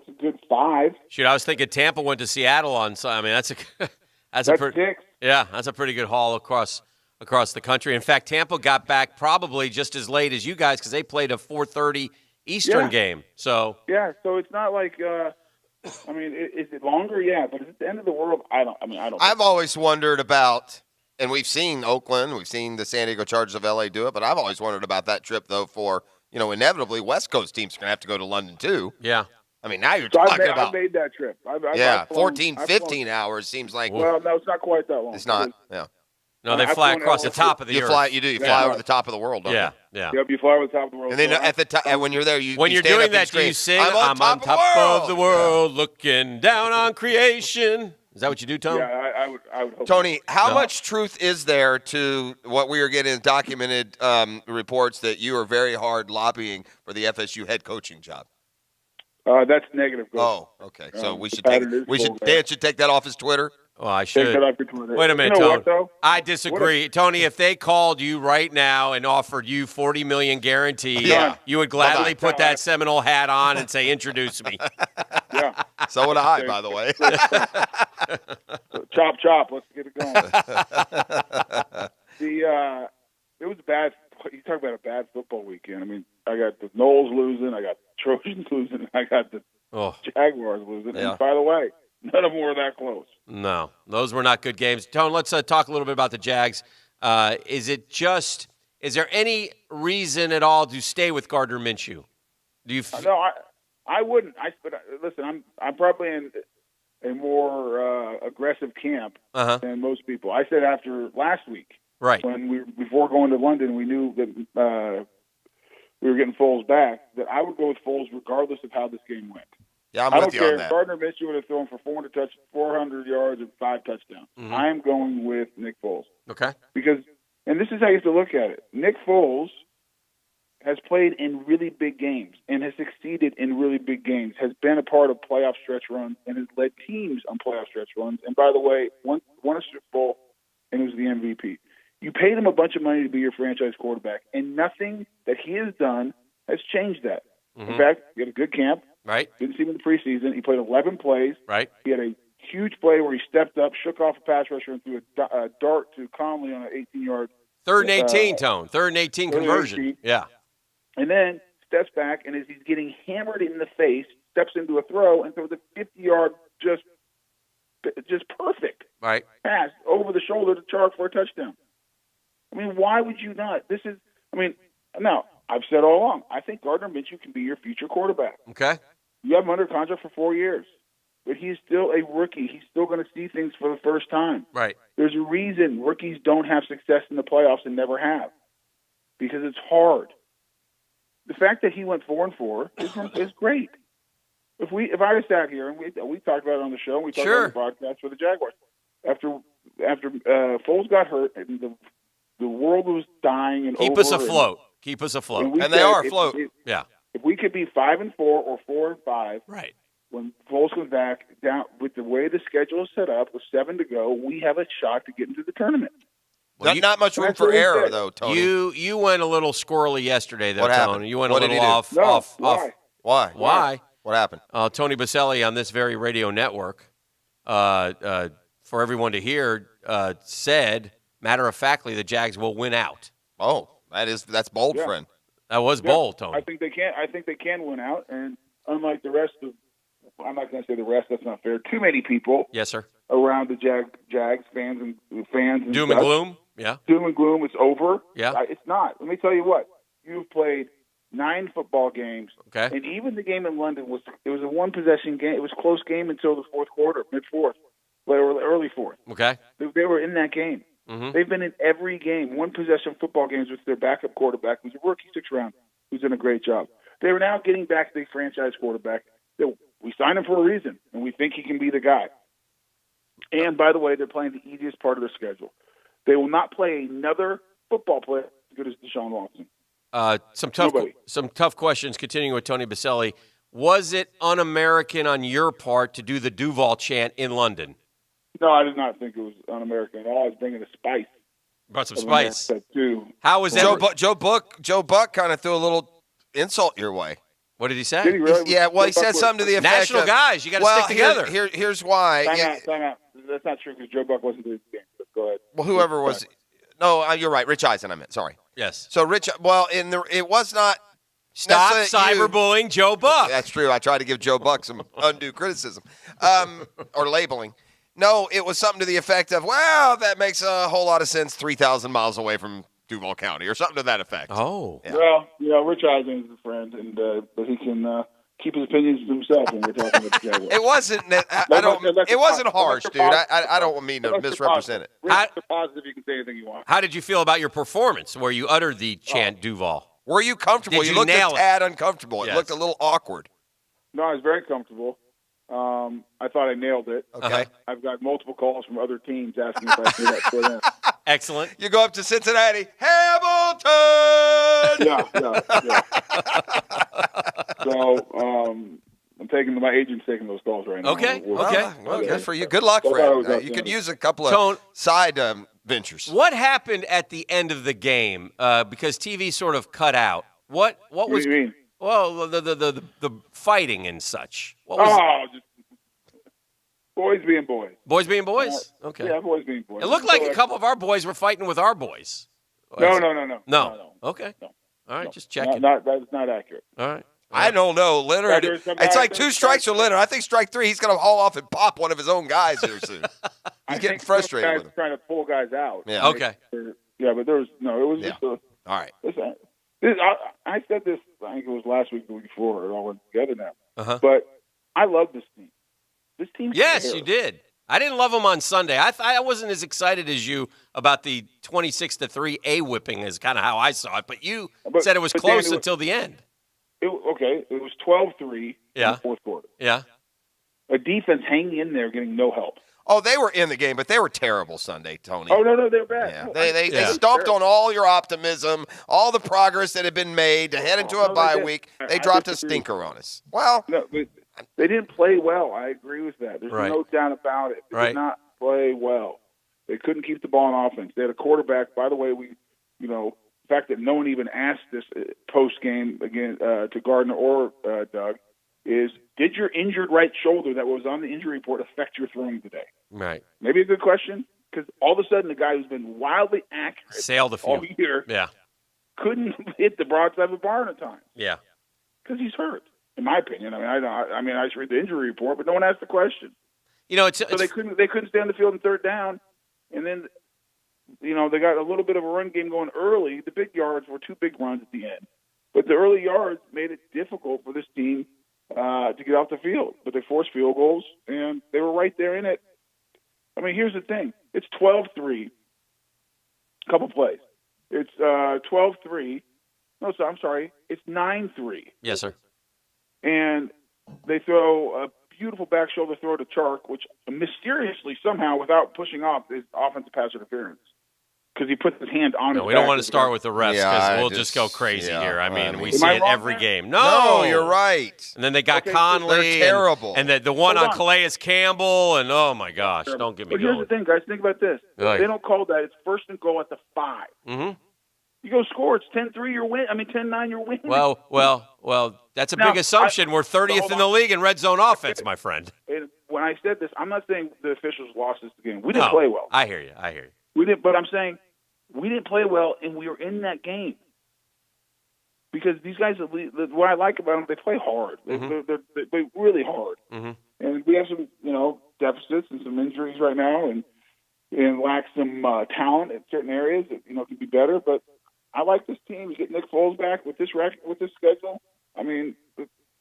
a good 5. Shoot, I was thinking Tampa went to Seattle on. I mean, that's a pretty 6. Yeah, that's a pretty good haul across the country. In fact, Tampa got back probably just as late as you guys because they played a 4:30 Eastern game. So yeah, so it's not like. Is it longer? Yeah, but at the end of the world, I don't. I've always wondered about, and we've seen Oakland, we've seen the San Diego Chargers of LA do it, but I've always wondered about that trip though. For inevitably West Coast teams are going to have to go to London too. Yeah. I mean, now you're talking about. I made that trip. I've 15 hours seems like. Well, no, it's not quite that long. It's not. Yeah. No, they fly across the top of the earth. You fly over the top of the world, don't you? Yeah. Yep, you fly over the top of the world. And then at the top, when you're there, when you're doing that, do you sing, I'm on top of the world, looking down on creation? Is that what you do, Tony? Yeah, I would hope. Tony, how much truth is there to what we are getting in documented reports that you are very hard lobbying for the FSU head coaching job? That's negative. Oh, okay. So we should Dan should take that off his Twitter. Oh, I Take should. that off your Twitter. Wait a minute, You know Tony. what, though? I disagree. Tony, if they called you right now and offered you $40 million guaranteed, you would gladly put that Seminole hat on and say, introduce me. Yeah. So would I, by the way. Chop, chop. Let's get it going. It was bad. You talk about a bad football weekend. I mean, I got the Noles losing. I got the Trojans losing. I got the Jaguars losing. Yeah. And by the way, none of them were that close. No, those were not good games. Tone, let's talk a little bit about the Jags. Is there any reason at all to stay with Gardner Minshew? Do you? No, I wouldn't. But listen, I'm probably in a more aggressive camp than most people. I said after last week, right, when before going to London, we knew that we were getting Foles back, that I would go with Foles regardless of how this game went. Yeah, I with don't you care on if that. Gardner Minshew would have thrown for 400 yards and 5 touchdowns. Mhm. I am going with Nick Foles. Okay. Because, and this is how you have to look at it, Nick Foles has played in really big games and has succeeded in really big games, has been a part of playoff stretch runs, and has led teams on playoff stretch runs. And by the way, won a Super Bowl and was the MVP. You paid him a bunch of money to be your franchise quarterback, and nothing that he has done has changed that. Mhm. In fact, he had a good camp. Right. Didn't see him in the preseason. He played 11 plays. Right. He had a huge play where he stepped up, shook off a pass rusher, and threw a dart to Conley on an 18-yard. Third and 18, Tone. Third and 18 third and conversion. 18. Yeah. And then steps back, and as he's getting hammered in the face, steps into a throw and throws a 50-yard just perfect Right. pass over the shoulder to Chark for a touchdown. I mean, why would you not? Now, I've said all along, I think Gardner Minshew can be your future quarterback. Okay. You have him under contract for 4 years, but he's still a rookie. He's still going to see things for the first time. Right. There's a reason rookies don't have success in the playoffs and never have, because it's hard. The fact that he went 4-4 is great. If I had sat here and we talked about it on the show, and we talked about it on the podcast for the Jaguars. After Foles got hurt and the world was dying and Keep over, us afloat. Keep us afloat. and we And they said are afloat. Yeah. If we could be 5-4 or 4-5, right? When Foles comes back, down with the way the schedule is set up, with 7 to go, we have a shot to get into the tournament. Not much room for error, though, Tony. You went a little squirrely yesterday, though, What happened? Tony. You went What a did little he do? off. No, off. Why? Why? What happened? Tony Baselli on this very radio network, for everyone to hear, said, matter-of-factly, the Jags will win out. Oh, that's bold, Yeah. friend. That was bold, Tony. I think they can. I think they can win out, and unlike the rest of, I'm not going to say the rest. That's not fair. Too many people. Yes, sir. Around the Jags fans and Doom stuff. and gloom. Yeah. Doom and gloom. It's over. Yeah. It's not. Let me tell you what. You've played 9 football games. Okay. And even the game in London was a 1-possession game. It was a close game until the fourth quarter, mid-fourth, or early fourth. Okay. They were in that game. Mhm. They've been in every game, 1-possession football games with their backup quarterback, who's a rookie 6th round, who's done a great job. They are now getting back to the franchise quarterback. We signed him for a reason, and we think he can be the guy. And, by the way, they're playing the easiest part of their schedule. They will not play another football player as good as Deshaun Watson. Some tough questions. Continuing with Tony Baselli, was it un-American on your part to do the Duval chant in London? No, I did not think it was un-American at all. I was bringing a spice. Brought some of spice. America, too. How was that? Joe Buck kind of threw a little insult your way. What did he say? Did he really? Yeah, well, he Joe Buck said something to the effect National of, guys, you got to stick together. Here's why. Time out. That's not true because Joe Buck wasn't doing the game. But go ahead. Well, whoever was. No, you're right. Rich Eisen, I meant. Sorry. Yes. So it was not. Stop necessarily cyberbullying Joe Buck. That's true. I tried to give Joe Buck some undue criticism or labeling. No, it was something to the effect of, well, that makes a whole lot of sense 3,000 miles away from Duval County or something to that effect. Oh. Yeah. Well, Rich Eisen is a friend, and but he can keep his opinions to himself when we're talking about the Jaguars. It wasn't. It wasn't harsh, dude. I don't mean to misrepresent it. Rich, you're positive. You can say anything you want. How did you feel about your performance where you uttered the chant Duval? Were you comfortable? Did you you looked nail a it? tad uncomfortable. Yes. It looked a little awkward. No, I was very comfortable. I thought I nailed it. Okay. I've got multiple calls from other teams asking if I did that for them. Excellent. You go up to Cincinnati, Hamilton. Yeah. So, my agent's taking those calls right now. Okay. Well, good for you. Good luck, That's why I was Fred. out You there. could use a couple of Tone, side ventures. What happened at the end of the game? Because TV sort of cut out. What was? do you mean? Well, the fighting and such. What was? Just boys being boys. Boys being boys. Okay. Yeah, boys being boys. It looked like a couple of our boys were fighting with our boys. No. Okay. All right, just checking. That's not accurate. All right. I don't know, Leonard. Yeah, there's some It's guys- like 2 strikes for Leonard. I think strike 3, he's going to haul off and pop one of his own guys here soon. He's getting frustrated Guys with him. trying to pull guys out. Yeah. Okay. Yeah, but it was just a. All right. Listen, I said this. I think it was last week, the week before. It all went together now. Uh-huh. But I love this team. This team. Yes, you did. I didn't love them on Sunday. I wasn't as excited as you about the 26-3 A whipping as kind of how I saw it. But you said it was close Dan, until the end. It was 12-3 in the fourth quarter. Yeah. A defense hanging in there, getting no help. Oh, they were in the game, but they were terrible Sunday, Tony. Oh, no, they're bad. Yeah. No, They stomped on all your optimism, all the progress that had been made to head into a bye week. They dropped a stinker on us. Well, no, but they didn't play well. I agree with that. There's no doubt about it. They did not play well. They couldn't keep the ball on offense. They had a quarterback. By the way, the fact that no one even asked this post game again to Gardner or Doug is, did your injured right shoulder that was on the injury report affect your throwing today? Right. Maybe a good question, because all of a sudden the guy who's been wildly accurate Sailed the field all year couldn't hit the broadside of a barn at times. Yeah. Because he's hurt, in my opinion. I just read the injury report, but no one asked the question. So they couldn't stay on the field in third down, and then they got a little bit of a run game going early. The big yards were 2 big runs at the end, but the early yards made it difficult for this team to get off the field. But they forced field goals, and they were right there in it. I mean, here's the thing: it's 12-3. Couple plays. It's 12-3. No, I'm sorry. It's 9-3. Yes, sir. And they throw a beautiful back shoulder throw to Chark, which mysteriously, somehow, without pushing off, is offensive pass interference. Because he puts his hand on his we don't back. want to start with the refs because we'll just go crazy here. I mean, we see it every game. No, you're right. And then they got Conley. They're terrible. And the one on Calais Campbell. And, oh, my gosh, don't get me But here's going. the thing, guys. Think about this. Right. They don't call that. It's first and goal at the 5. Mm-hmm. You go score. It's 10-3. You're win. 10-9. You're winning. Well, that's a big assumption. We're 30th in the league in red zone offense, my friend. And when I said this, I'm not saying the officials lost this game. We didn't play well. I hear you. We didn't. But I'm saying we didn't play well, and we were in that game. Because these guys, what I like about them, they play hard. They play really hard. Mm-hmm. And we have some, deficits and some injuries right now, and lack some talent in certain areas that can be better. But I like this team. You get Nick Foles back with this record, with this schedule. I mean,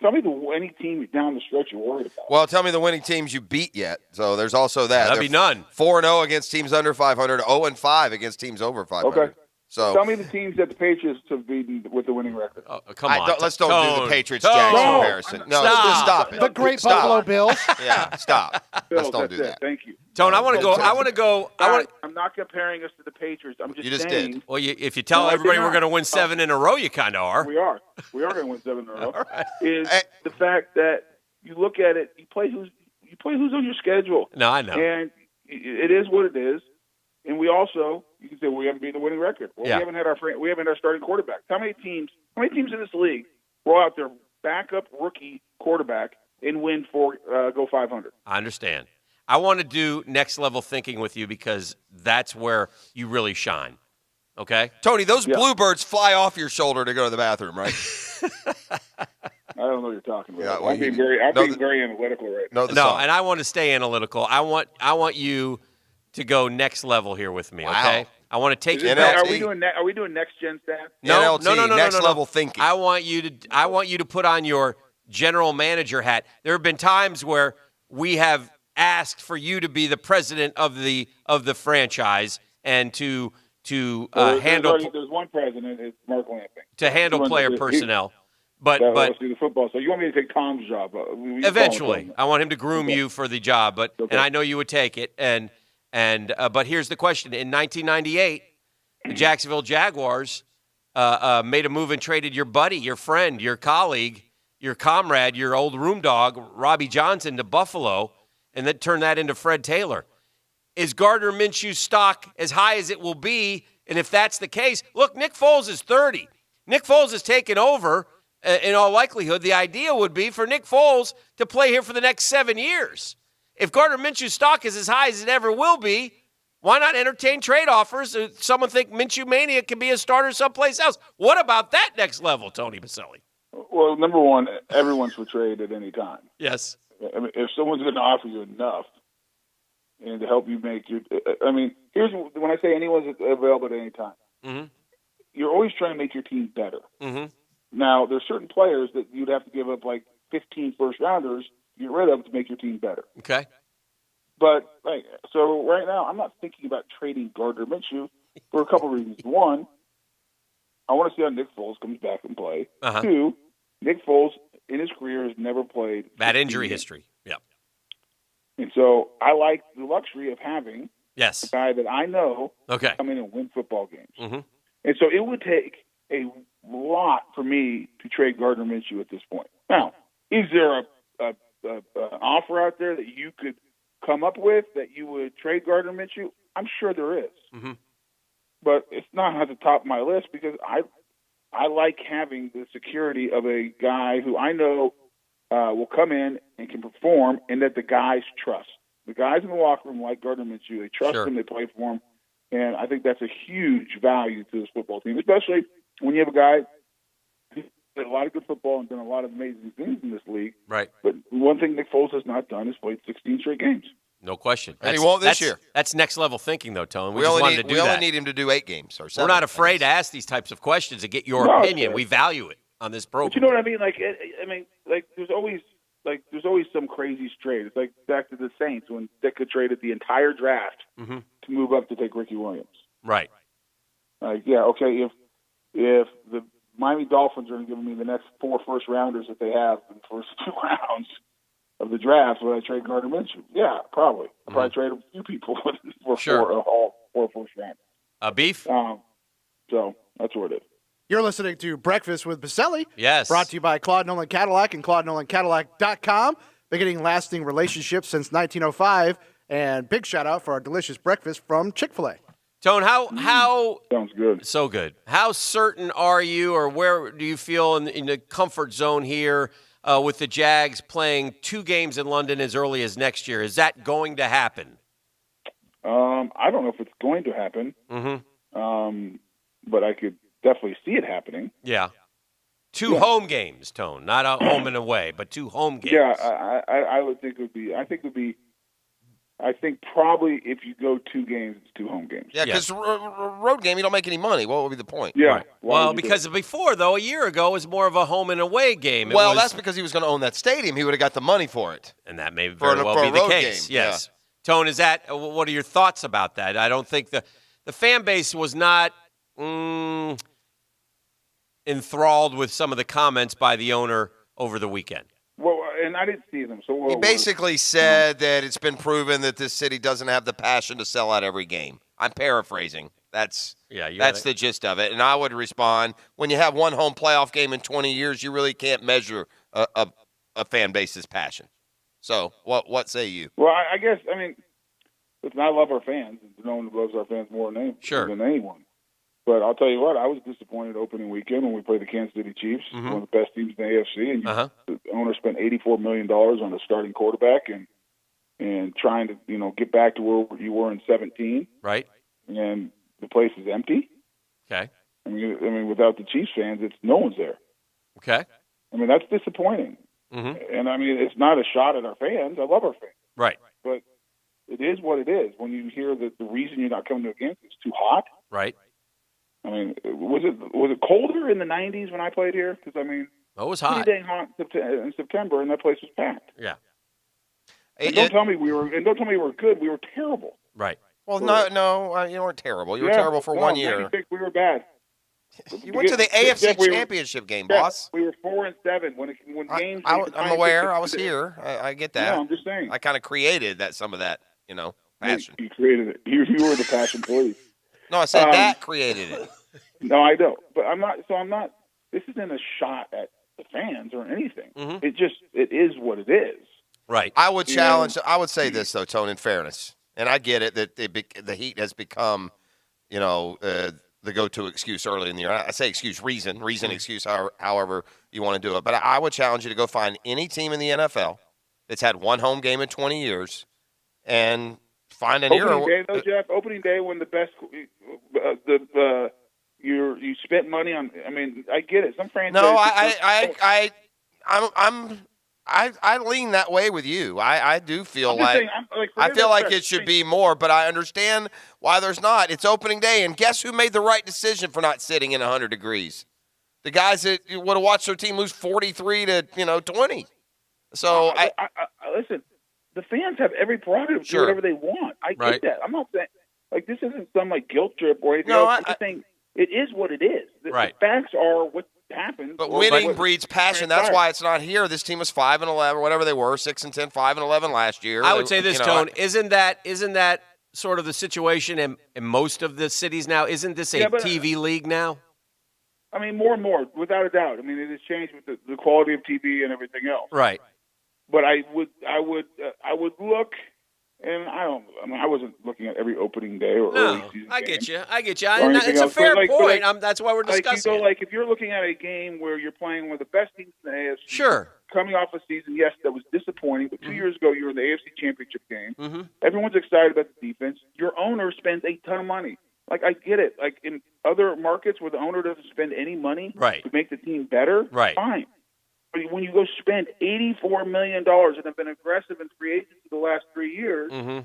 tell me any team down the stretch you're worried about. Well, tell me the winning teams you beat yet. So there's also that. That'd be none. 4-0 against teams under 500, 0-5 against teams over 500. Okay. So tell me the teams that the Patriots have beaten with the winning record. Oh, come on. Let's don't do the Patriots-Jags comparison. No, just stop it. The great Stop. Buffalo Bills. Yeah, stop. Bill, Let's don't do that's that. it. Thank you. Tone, I want to go. I'm not comparing us to the Patriots. I'm just You just saying. did. Well, if you tell everybody we're going to win 7 in a row, you kind of are. We are. We are going to win 7 in a row. Is the fact that you look at it, you play who's on your schedule. No, I know. And it is what it is. And we also, you can say, we haven't beaten the winning record. Well, we haven't had our starting quarterback. How many teams in this league roll out their backup rookie quarterback and win go 500? I understand. I want to do next level thinking with you because that's where you really shine. Okay? Tony, those bluebirds fly off your shoulder to go to the bathroom, right? I don't know what you're talking about. Yeah, well, I'm being very analytical right now. No, and I want to stay analytical. I want you to go next level here with me, okay? I want to take you back. Are we doing next gen stats? No, next level thinking. I want you to put on your general manager hat. There have been times where we have asked for you to be the president of the franchise and to handle. There's one president. It's Mark Lamping. To handle player personnel. But let's do the football. So you want me to take Tom's job? Eventually, I want him to groom you for the job. But and I know you would take it. But here's the question: in 1998, the Jacksonville Jaguars made a move and traded your buddy, your friend, your colleague, your comrade, your old room dog, Robbie Johnson, to Buffalo, and then turn that into Fred Taylor. Is Gardner Minshew's stock as high as it will be? And if that's the case, look, Nick Foles is 30. Nick Foles has taken over. In all likelihood, the idea would be for Nick Foles to play here for the next 7 years. If Gardner Minshew's stock is as high as it ever will be, why not entertain trade offers? Someone think Minshew Mania can be a starter someplace else. What about that next level, Tony Baselli? Well, number one, everyone's for trade at any time. Yes. I mean, if someone's going to offer you enough and to help you make your – I mean, here's when I say anyone's available at any time. Mm-hmm. You're always trying to make your team better. Mm-hmm. Now, there's certain players that you'd have to give up like 15 first-rounders to get rid of to make your team better. Okay. But, so right now, I'm not thinking about trading Gardner Minshew for a couple reasons. One, I want to see how Nick Foles comes back and play. Uh-huh. Two, Nick Foles in his career has never played. Bad injury history. Yeah. And so I like the luxury of having yes. a guy that I know okay. come in and win football games. Mm-hmm. And so it would take a lot for me to trade Gardner Minshew at this point. Now, is there an offer out there that you could come up with that you would trade Gardner Minshew? I'm sure there is. Mm-hmm. But it's not at the top of my list because I like having the security of a guy who I know will come in and can perform and that the guys trust. The guys in the locker room like Gardner Minshew. They trust him. They play for him. And I think that's a huge value to this football team, especially when you have a guy who's played a lot of good football and done a lot of amazing things in this league. Right. But one thing Nick Foles has not done is played 16 straight games. No question. And he won't this year. That's next level thinking, though, Tone. We only just need him to do 8 games or 7. We're not afraid to ask these types of questions and get your opinion. We value it on this program. But you know what I mean? There's always some crazy trade. It's like back to the Saints when Ditka traded the entire draft mm-hmm. to move up to take Ricky Williams. Right. If the Miami Dolphins are going to give me the next 4 first-rounders that they have in the first 2 rounds of the draft, would I trade Gardner Minshew? Yeah, probably. I'd probably trade a few people for 4 first-rounders. Beef? So that's what it is. You're listening to Breakfast with Baselli. Yes. Brought to you by Claude Nolan Cadillac and ClaudeNolanCadillac.com. Beginning lasting relationships since 1905. And big shout-out for our delicious breakfast from Chick-fil-A. Tone, how sounds good. So good. How certain are you, or where do you feel in the comfort zone here with the Jags playing 2 games in London as early as next year? Is that going to happen? I don't know if it's going to happen, but I could definitely see it happening. Yeah. 2 home games, Tone, not a home and away, but 2 home games. Yeah, I would think it would be. I think probably if you go 2 games, it's 2 home games. Yeah, because road game, you don't make any money. What would be the point? Yeah. Right. Well, because before, though, a year ago, it was more of a home and away game. Well, that's because he was going to own that stadium. He would have got the money for it. And that may very well be the case. Game. Yes. Yeah. Tone, what are your thoughts about that? I don't think the fan base was not enthralled with some of the comments by the owner over the weekend. Well, and I didn't see them. So he basically said that it's been proven that this city doesn't have the passion to sell out every game. I'm paraphrasing. That's the gist of it. And I would respond, when you have 1 home playoff game in 20 years, you really can't measure a fan base's passion. So what say you? Well, I guess, listen, I love our fans. No one loves our fans more than anyone. But I'll tell you what, I was disappointed opening weekend when we played the Kansas City Chiefs, one of the best teams in the AFC, and the owner spent $84 million on a starting quarterback and trying to get back to where you were in 17. Right. And the place is empty. Okay. Without the Chiefs fans, no one's there. Okay. That's disappointing. Mm-hmm. And it's not a shot at our fans. I love our fans. Right. But it is what it is. When you hear that the reason you're not coming to a game is it's too hot. Right. Was it colder in the 90s when I played here? Because it was hot. Pretty dang hot in September, and that place was packed. Yeah. And don't tell me we were good. We were terrible. Right. Well, no, you weren't terrible. You were terrible for 1 year. 96, we were bad. You went to the AFC Championship game, boss. We were 4-7 when games. I'm aware. I was here. I get that. No, I'm just saying. I kind of created some of that, passion. You created it. You were the passion police. No, I said that created it. No, I don't. But I'm not. So I'm not. This isn't a shot at the fans or anything. Mhm. It is what it is. Right. I would You challenge. know? I would say this though, Tone. In fairness, and I get it that the Heat has become, the go-to excuse early in the year. I say excuse, reason, excuse, however you want to do it. But I would challenge you to go find any team in the NFL that's had one home game in 20 years, and find an era. Opening day, though, Jeff. Opening day when the best, you spent money on. I mean, I get it. Some franchises. No, I lean that way with you. I do feel I feel like it should be more, but I understand why there's not. It's opening day, and guess who made the right decision for not sitting in 100 degrees? The guys that would have watched their team lose 43 to 20. So I listen. The fans have every prerogative to do whatever they want. I get that. I'm not saying this isn't some guilt trip or anything else. I'm just saying it is what it is. The facts are what happened. But winning breeds passion. That's why it's not here. This team was 5-11, or whatever they were, 6-10, 5-11 last year. I would say this, Tone. Isn't that sort of the situation in most of the cities now? Isn't this a TV league now? I mean, more and more, without a doubt. I mean, it has changed with the quality of TV and everything else. Right. But I would look, and I wasn't looking at every opening day or early season I game get you. or anything It's a else. fair But point. That's why we're discussing it. If you're looking at a game where you're playing with the best teams in the AFC, sure, coming off a season, yes, that was disappointing, but 2 years ago you were in the AFC Championship game. Mm-hmm. Everyone's excited about the defense. Your owner spends a ton of money. I get it. In other markets where the owner doesn't spend any money to make the team better, fine. But when you go spend $84 million and have been aggressive in free agency the last 3 years, Mm-hmm.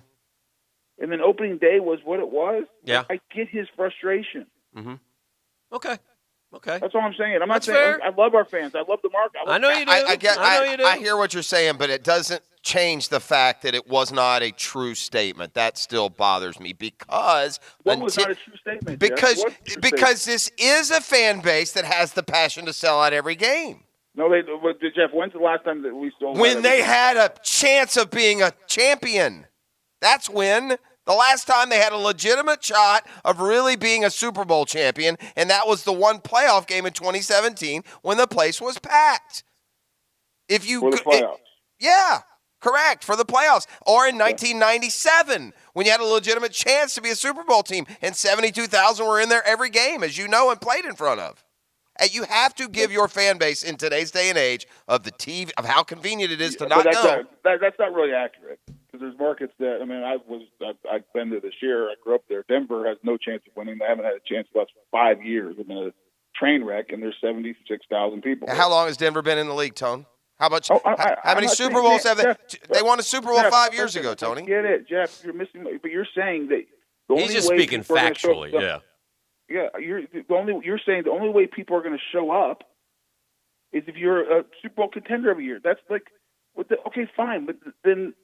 and then opening day was what it was, yeah, I get his frustration. Mm-hmm. Okay. That's all I'm saying. I'm not That's saying fair. I love our fans. I love the market. I know you do. I know you do. I hear what you're saying, but it doesn't change the fact that it was not a true statement. That still bothers me because what was not a true statement? Because this is a fan base that has the passion to sell out every game. No, Jeff. When's the last time that we sold? When they had a chance of being a champion. That's when. The last time they had a legitimate shot of really being a Super Bowl champion, and that was the one playoff game in 2017 when the place was packed. For the playoffs. Yeah, correct, for the playoffs. Or in 1997 when you had a legitimate chance to be a Super Bowl team, and 72,000 were in there every game, as you know, and played in front of. And you have to give your fan base in today's day and age of the TV, of how convenient it is to not go. That's not really accurate. Because there's markets that, I've been there this year. I grew up there. Denver has no chance of winning. They haven't had a chance the last 5 years. They've been a train wreck, and there's 76,000 people. How long has Denver been in the league, Tone? How much? How many Super Bowls have they? They won a Super Bowl 5 years ago, Tony. I get it, Jeff. You're missing, but you're saying that the he's only just way speaking factually. Yeah, you're saying the only way people are going to show up is if you're a Super Bowl contender every year. That's okay, fine, but then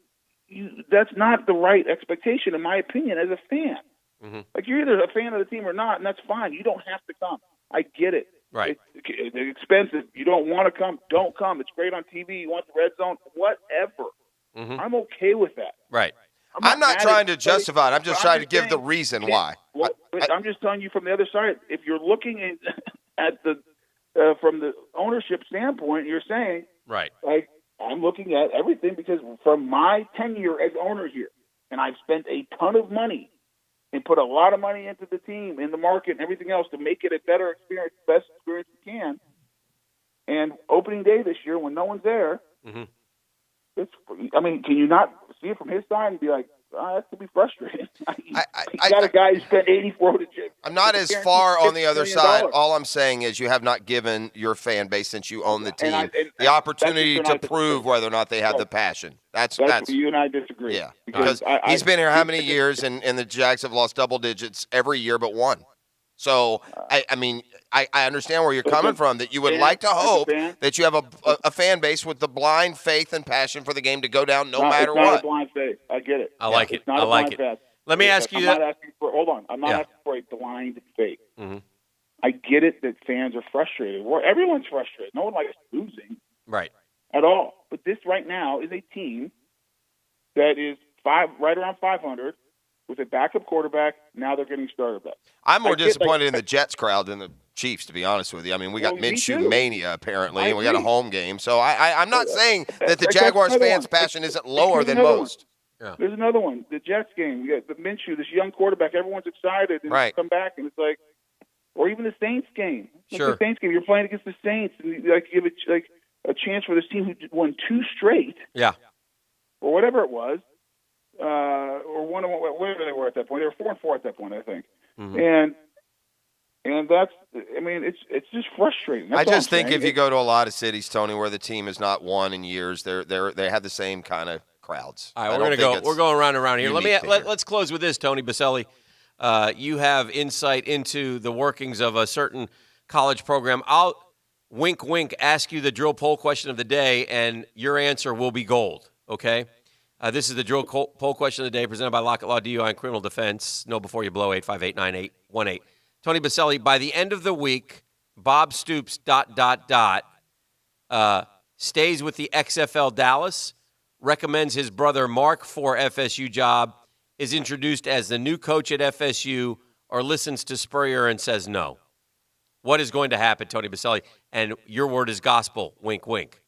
that's not the right expectation, in my opinion, as a fan. Mm-hmm. You're either a fan of the team or not, and that's fine. You don't have to come. I get it. Right. It's expensive. You don't want to come. Don't come. It's great on TV. You want the red zone. Whatever. Mm-hmm. I'm okay with that. Right. I'm not trying to justify it. I'm just trying to give the reason why. Well, I'm just telling you from the other side. If you're looking at the from the ownership standpoint, you're saying, right. I'm looking at everything because from my tenure as owner here, and I've spent a ton of money and put a lot of money into the team, in the market, and everything else to make it a better experience, best experience you can. And opening day this year, when no one's there, mm-hmm. Can you not see it from his side and be like, that could be frustrating? You got a guy who spent 84 to chip. I'm not as far on the other side. All I'm saying is you have not given your fan base, since you own the team, the opportunity to prove whether or not they have the passion. That's you and I disagree. Yeah, because he's been here how many years, and the Jags have lost double digits every year but one. So, I understand where you're coming from, that you would like to hope that you have a fan base with the blind faith and passion for the game to go down no matter what. It's not a blind faith. I get it. I like it. It's not a blind faith. Let me ask you that. I'm not asking for a blind faith. Mm-hmm. I get it that fans are frustrated. Everyone's frustrated. No one likes losing. Right. At all. But this right now is a team that is right around 500. With a backup quarterback, now they're getting started back. I'm more disappointed in the Jets crowd than the Chiefs, to be honest with you. I mean, we got Well, me Minshew too. mania, apparently, I and we got a agree. home game. So I'm not saying that the That's Jaguars another fans' one. passion isn't lower Here's than another most. Yeah. There's another one. The Jets game. You got the Minshew, this young quarterback. Everyone's excited. And Right. Come back, and it's like, or even the Saints game. Like Sure. The Saints game. You're playing against the Saints, and you give it a chance for this team who won 2 straight, Yeah. or whatever it was, or one of whatever they were at that point. They were 4-4 at that point, I think. Mhm. And that's. I mean, it's just frustrating. That's I all just I'm think saying. if you go to a lot of cities, Tony, where the team has not won in years, they have the same kind of crowds. All I right, don't we're think gonna go. it's We're going round and round here. unique to here. Let's close with this, Tony Baselli. You have insight into the workings of a certain college program. I'll wink, wink. Ask you the drill poll question of the day, and your answer will be gold. Okay. This is the drill poll question of the day, presented by Lockett Law DUI and Criminal Defense. Know before you blow. 858-9818. Tony Baselli. By the end of the week, Bob Stoops ... stays with the XFL Dallas, recommends his brother Mark for FSU job, is introduced as the new coach at FSU, or listens to Spurrier and says no. What is going to happen, Tony Baselli? And your word is gospel. Wink, wink.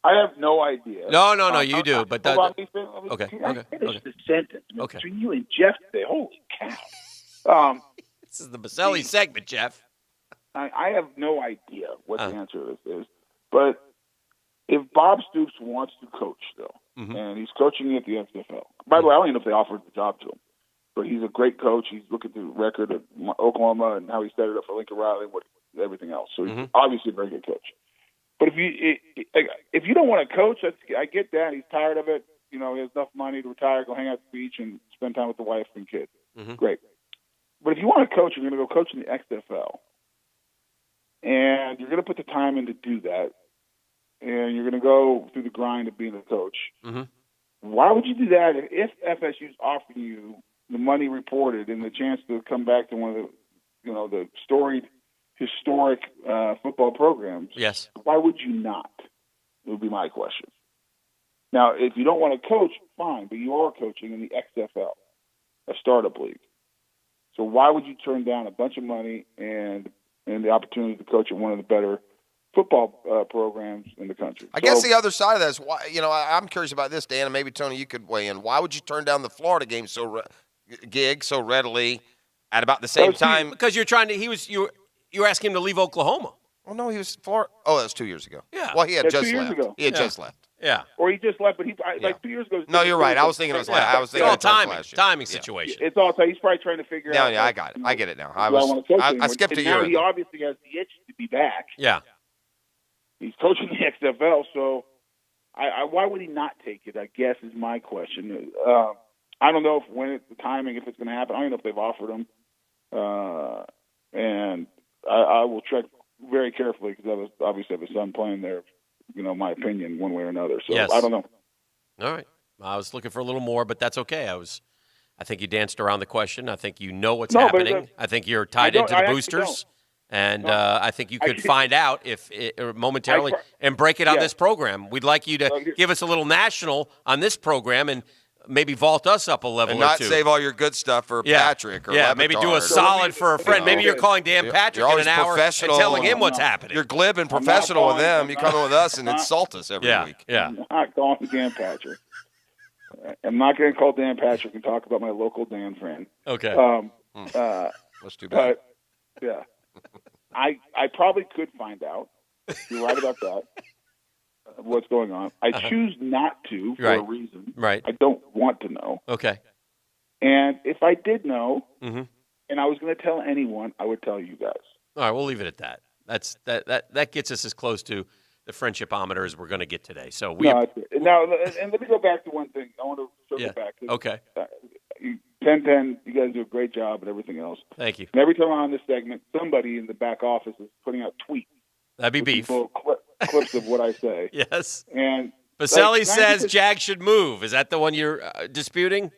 I have no idea. No, you do. But hold on, let me okay, can I okay, finish okay. the sentence Okay. between you and Jeff today. Holy cow! This is the Baselli segment, Jeff. I have no idea what the answer to this is, but if Bob Stoops wants to coach still, and he's coaching at the XFL. By the way, I don't even know if they offered the job to him, but he's a great coach. He's looking at the record of Oklahoma and how he set it up for Lincoln Riley and everything else. So he's obviously a very good coach. But if you don't want to coach, I get that. He's tired of it. You know, he has enough money to retire, go hang out at the beach, and spend time with the wife and kids. Great. But if you want to coach, you're going to go coach in the XFL. And you're going to put the time in to do that. And you're going to go through the grind of being a coach. Why would you do that if FSU's offering you the money reported and the chance to come back to one of the storied, historic football programs? Yes. Why would you not? It would be my question. Now, if you don't want to coach, fine, but you are coaching in the XFL, a startup league. So why would you turn down a bunch of money and the opportunity to coach at one of the better football programs in the country? I guess the other side of that is why. I'm curious about this, Dan, and maybe Tony, you could weigh in. Why would you turn down the Florida game gig so readily at about the same time? Because you're trying to. You were asking him to leave Oklahoma. Well, no, he was Florida. Oh, that was 2 years ago. Yeah. Well, he had Yeah, just 2 years left. ago. He had Yeah. just left. Yeah. Or he just left, but like 2 years ago. No, you're right. I was thinking it was. I was It's thinking all it was timing. last year. Timing Yeah. situation. It's all time. He's probably trying to figure out. Yeah, I got it. I get it now. I do I wanna coach I anymore? skipped a And year. now he obviously has the itch to be back. Yeah. He's coaching the XFL, so why would he not take it? I guess is my question. I don't know the timing, if it's going to happen. I don't know if they've offered him, and I will check very carefully because I obviously have a son playing there. My opinion one way or another. So Yes. I don't know. All right. I was looking for a little more, but that's okay. I think you danced around the question. I think you know what's No, but happening. I think you're tied into the boosters. And I think you could find out if momentarily and break it on this program. We'd like you to give us a little national on this program and maybe vault us up a level And not or two. save all your good stuff for Patrick or maybe do a Lebatard. solid for a friend. Maybe you're calling Dan Patrick You're in always an hour and professional telling him what's happening. You're glib and professional with them. You come in with us and insult us every week. Yeah. I'm not calling Dan Patrick. I'm not going to call Dan Patrick and talk about my local Dan friend. Okay. That's too bad. But yeah, I probably could find out. You're right about that. What's going on? I choose not to for a reason. Right. I don't want to know. Okay. And if I did know, Mm-hmm. and I was going to tell anyone, I would tell you guys. All right, we'll leave it at that. That gets us as close to the friendship-ometer as we're going to get today. So we Now, and let me go back to one thing. I want to circle back. Okay. 10-10, you guys do a great job and everything else. Thank you. And every time I'm on this segment, somebody in the back office is putting out tweets. That'd be with beef. little clips of what I say. Yes. And Baselli like says 90% Jag should move. Is that the one you're disputing?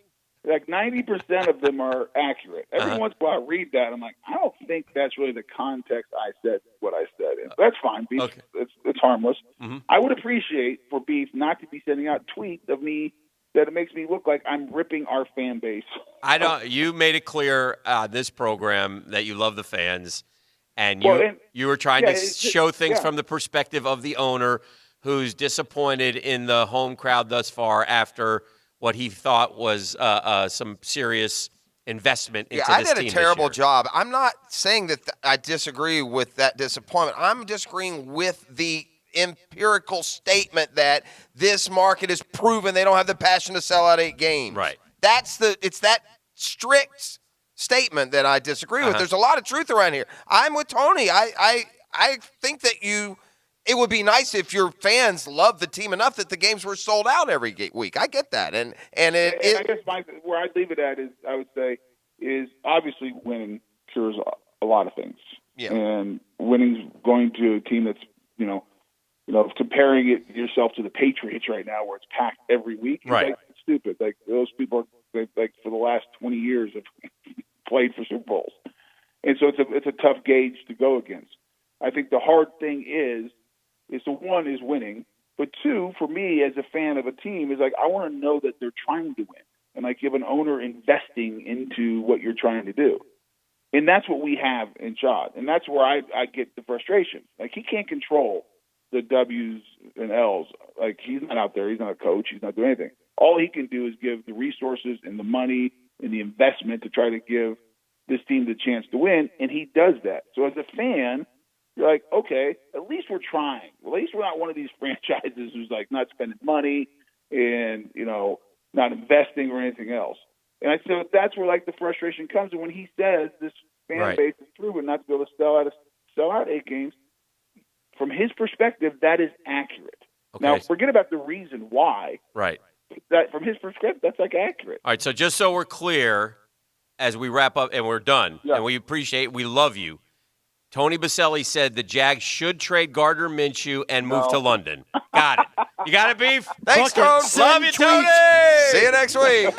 Like 90% of them are accurate. Every once in a while I read that, I'm like, I don't think that's really the context I said what I said. And that's fine. Beef, it's harmless. Mm-hmm. I would appreciate for Beef not to be sending out tweets of me that it makes me look like I'm ripping our fan base. I don't. You made it clear this program that you love the fans, And Well, you were trying to show things yeah. from the perspective of the owner who's disappointed in the home crowd thus far after what he thought was some serious investment into I this did team a this terrible year. job. I'm not saying that I disagree with that disappointment. I'm disagreeing with the empirical statement that this market has proven they don't have the passion to sell out 8 games. Right. It's that strict statement that I disagree with. There's a lot of truth around here. I'm with Tony. I think that it would be nice if your fans loved the team enough that the games were sold out every week. I get that. And I guess where I'd leave it at is, I would say, is obviously winning cures a lot of things. Yeah. And winning's going to a team that's, comparing it yourself to the Patriots right now where it's packed every week. Right. Like, it's stupid. Like, those people, like for the last 20 years have played for Super Bowls. And so it's a tough gauge to go against. I think the hard thing is so one is winning, but two, for me as a fan of a team, is like I want to know that they're trying to win, and like you have an owner investing into what you're trying to do, and that's what we have in Shad, and that's where I get the frustration. Like he can't control the W's and L's. Like he's not out there, he's not a coach, he's not doing anything. All he can do is give the resources and the money and the investment to try to give this team the chance to win, and he does that. So as a fan, you're like, okay, at least we're trying. At least we're not one of these franchises who's like not spending money and, not investing or anything else. And so that's where like the frustration comes. And when he says this fan base is proven not to be able to sell out 8 games, from his perspective, that is accurate. Okay. Now, forget about the reason why. Right. That from his perspective, that's like accurate. All right, so just so we're clear, as we wrap up and we're done, and we love you, Tony Boselli said the Jags should trade Gardner Minshew and move to London. Got it. You got it, Beef? Thanks, Tone. Love you, Tony. See you next week.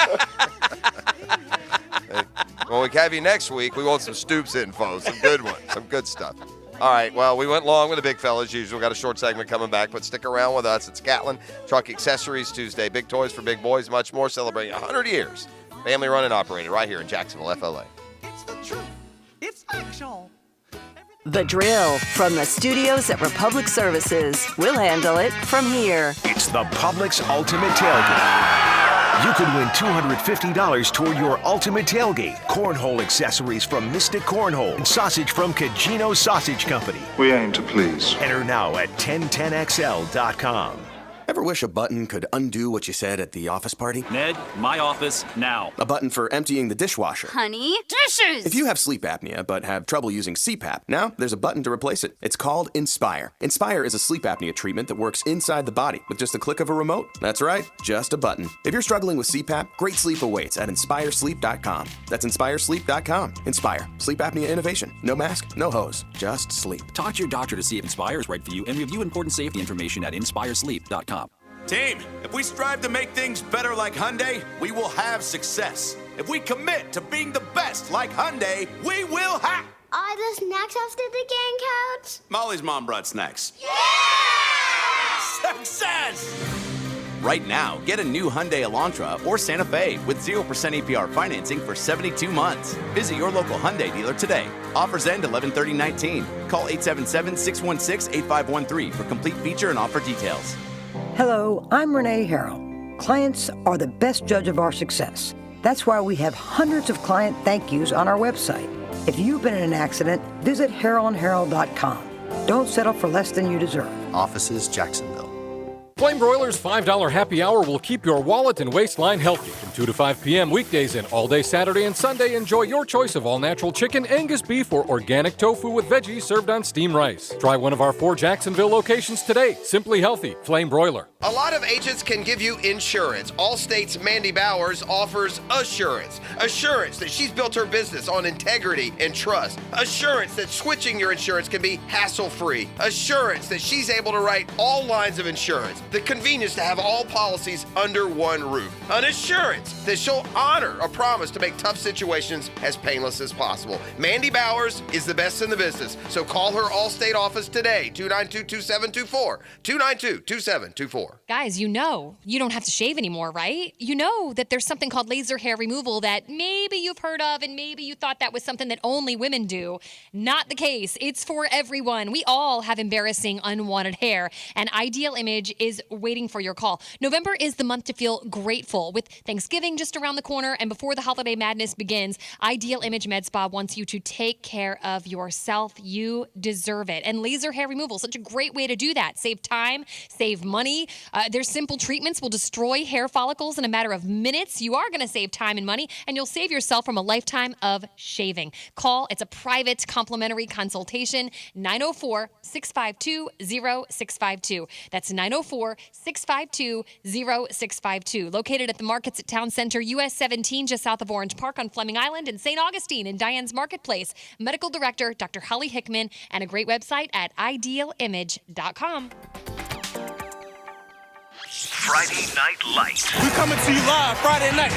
When we have you next week, we want some Stoops info, some good ones, some good stuff. All right, well, we went long with the big fellas as usual. Got a short segment coming back, but stick around with us. It's Catlin Truck Accessories Tuesday. Big toys for big boys, much more. Celebrating 100 years. Family run and operated right here in Jacksonville, FLA. It's the truth. It's action. The Drill from the studios at Republic Services. We'll handle it from here. It's the Publix Ultimate Tailgate. You could win $250 toward your ultimate tailgate. Cornhole accessories from Mystic Cornhole and sausage from Cagino Sausage Company. We aim to please. Enter now at 1010xl.com. Ever wish a button could undo what you said at the office party? Ned, my office now. A button for emptying the dishwasher. Honey, dishes! If you have sleep apnea but have trouble using CPAP, now there's a button to replace it. It's called Inspire. Inspire is a sleep apnea treatment that works inside the body with just a click of a remote. That's right, just a button. If you're struggling with CPAP, great sleep awaits at InspireSleep.com. That's InspireSleep.com. Inspire. Sleep apnea innovation. No mask, no hose, just sleep. Talk to your doctor to see if Inspire is right for you and review important safety information at InspireSleep.com. Team, if we strive to make things better like Hyundai, we will have success. If we commit to being the best like Hyundai, we will have. Are the snacks after the game, Coach? Molly's mom brought snacks. Yeah! Success! Right now, get a new Hyundai Elantra or Santa Fe with 0% APR financing for 72 months. Visit your local Hyundai dealer today. Offers end 11/30/19. Call 877-616-8513 for complete feature and offer details. Hello, I'm Renee Harrell. Clients are the best judge of our success. That's why we have hundreds of client thank yous on our website. If you've been in an accident, visit HarrellandHarrell.com. Don't settle for less than you deserve. Offices, Jacksonville. Flame Broiler's $5 happy hour will keep your wallet and waistline healthy. From 2 to 5 p.m. weekdays and all day Saturday and Sunday, enjoy your choice of all-natural chicken, Angus beef, or organic tofu with veggies served on steamed rice. Try one of our 4 Jacksonville locations today. Simply healthy. Flame Broiler. A lot of agents can give you insurance. Allstate's Mandy Bowers offers assurance. Assurance that she's built her business on integrity and trust. Assurance that switching your insurance can be hassle-free. Assurance that she's able to write all lines of insurance. the convenience to have all policies under one roof. An assurance that she'll honor a promise to make tough situations as painless as possible. Mandy Bowers is the best in the business, so call her Allstate office today, 292-2724, 292-2724. Guys, you don't have to shave anymore, right? You know that there's something called laser hair removal that maybe you've heard of and maybe you thought that was something that only women do. Not the case. It's for everyone. We all have embarrassing, unwanted hair, and Ideal Image is waiting for your call. November is the month to feel grateful. With Thanksgiving just around the corner and before the holiday madness begins, Ideal Image Med Spa wants you to take care of yourself. You deserve it. And laser hair removal, such a great way to do that. Save time, save money. Their simple treatments will destroy hair follicles in a matter of minutes. You are going to save time and money, and you'll save yourself from a lifetime of shaving. Call. It's a private complimentary consultation, 904-652-0652. That's 904-652-0652. Located at the Markets at Town Center, US 17, just south of Orange Park on Fleming Island, and St. Augustine in Diane's Marketplace. Medical Director, Dr. Holly Hickman, and a great website at idealimage.com. Friday Night Lights. We coming to you live Friday Night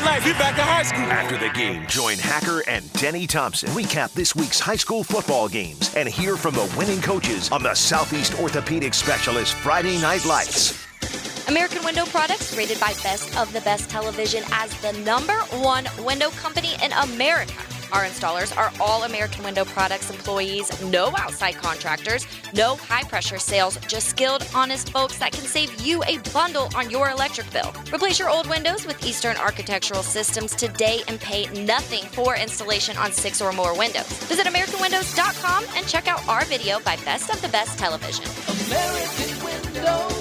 Lights. We back in high school. After the game, join Hacker and Denny Thompson. Recap this week's high school football games and hear from the winning coaches on the Southeast Orthopedic Specialist Friday Night Lights. American Window Products, rated by Best of the Best Television as the #1 window company in America. Our installers are all American Window Products employees, no outside contractors, no high-pressure sales, just skilled, honest folks that can save you a bundle on your electric bill. Replace your old windows with Eastern Architectural Systems today and pay nothing for installation on 6 or more windows. Visit AmericanWindows.com and check out our video by Best of the Best Television. American Windows.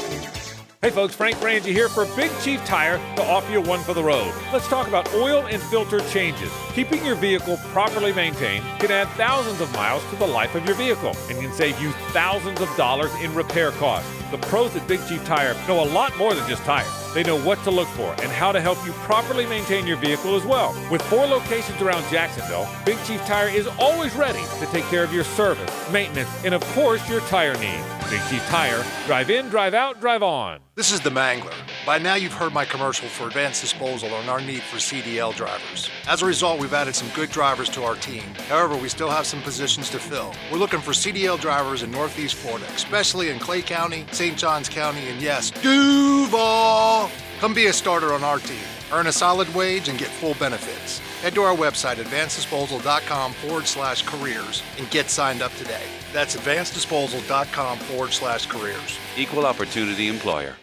Hey folks, Frank Frangie here for Big Chief Tire to offer you one for the road. Let's talk about oil and filter changes. Keeping your vehicle properly maintained can add thousands of miles to the life of your vehicle and can save you thousands of dollars in repair costs. The pros at Big Chief Tire know a lot more than just tires. They know what to look for and how to help you properly maintain your vehicle as well. With 4 locations around Jacksonville, Big Chief Tire is always ready to take care of your service, maintenance, and of course, your tire needs. Big Chief Tire, drive in, drive out, drive on. This is the Mangler. By now you've heard my commercial for Advanced Disposal on our need for CDL drivers. As a result, we've added some good drivers to our team. However, we still have some positions to fill. We're looking for CDL drivers in Northeast Florida, especially in Clay County, St. Johns County, and yes, Duval. Come be a starter on our team. Earn a solid wage and get full benefits. Head to our website, advanceddisposal.com/careers, and get signed up today. That's advanceddisposal.com/careers. Equal opportunity employer.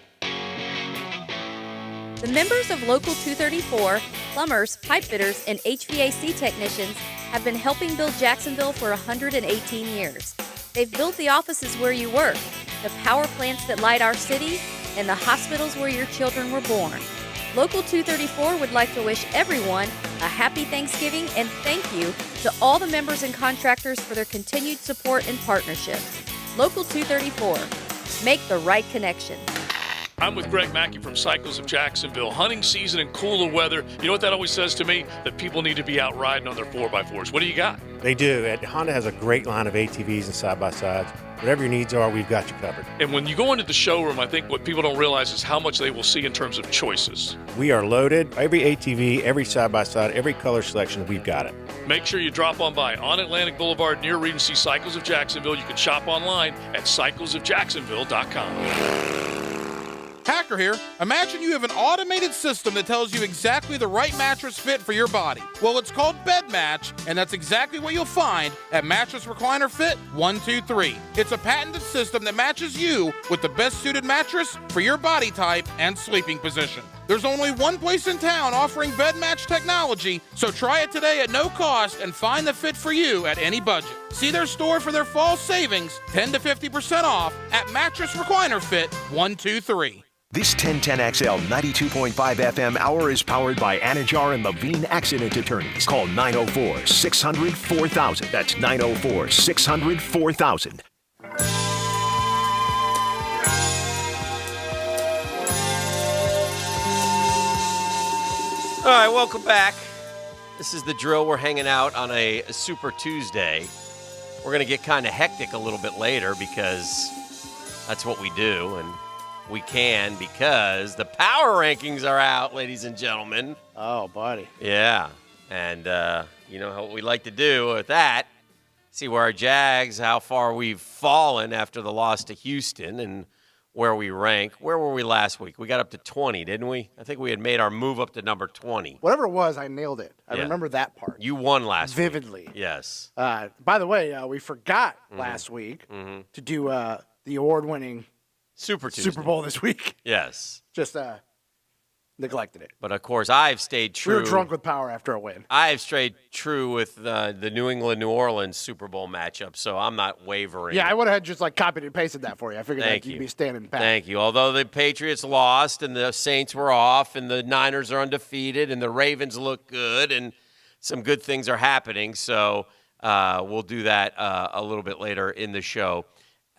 The members of Local 234, plumbers, pipe fitters, and HVAC technicians have been helping build Jacksonville for 118 years. They've built the offices where you work, the power plants that light our city, and the hospitals where your children were born. Local 234 would like to wish everyone a happy Thanksgiving and thank you to all the members and contractors for their continued support and partnership. Local 234, make the right connection. I'm with Greg Mackey from Cycles of Jacksonville. Hunting season and cooler weather, you know what that always says to me? That people need to be out riding on their 4x4s. What do you got? They do. Honda has a great line of ATVs and side-by-sides. Whatever your needs are, we've got you covered. And when you go into the showroom, I think what people don't realize is how much they will see in terms of choices. We are loaded. Every ATV, every side-by-side, every color selection, we've got it. Make sure you drop on by on Atlantic Boulevard near Regency Cycles of Jacksonville. You can shop online at cyclesofjacksonville.com. Hacker here. Imagine you have an automated system that tells you exactly the right mattress fit for your body. Well, it's called Bed Match, and that's exactly what you'll find at Mattress Recliner Fit 123. It's a patented system that matches you with the best suited mattress for your body type and sleeping position. There's only one place in town offering Bed Match technology, so try it today at no cost and find the fit for you at any budget. See their store for their fall savings, 10 to 50% off at Mattress Recliner Fit 123. This 1010XL 92.5 FM hour is powered by Anajar and Levine Accident Attorneys. Call 904-600-4000. That's 904-600-4000. All right, welcome back. This is the drill. We're hanging out on a Super Tuesday. We're going to get kind of hectic a little bit later because that's what we do. And we can because the power rankings are out, ladies and gentlemen. Oh, buddy. Yeah. And you know what we like to do with that, see where our Jags, how far we've fallen after the loss to Houston and where we rank. Where were we last week? We got up to 20, didn't we? I think we had made our move up to number 20. Whatever it was, I nailed it. I Yeah. remember that part. You won last vividly. week. Yes. By the way, we forgot last week to do the award-winning Super Tuesday. Super Bowl this week. Yes. Just neglected it. But, of course, I've stayed true. We were drunk with power after a win. I've stayed true with the New England-New Orleans Super Bowl matchup, so I'm not wavering. Yeah, I would have just copied and pasted that for you. I figured that you'd be standing back. Thank you. Although the Patriots lost and the Saints were off and the Niners are undefeated and the Ravens look good and some good things are happening, so we'll do that a little bit later in the show.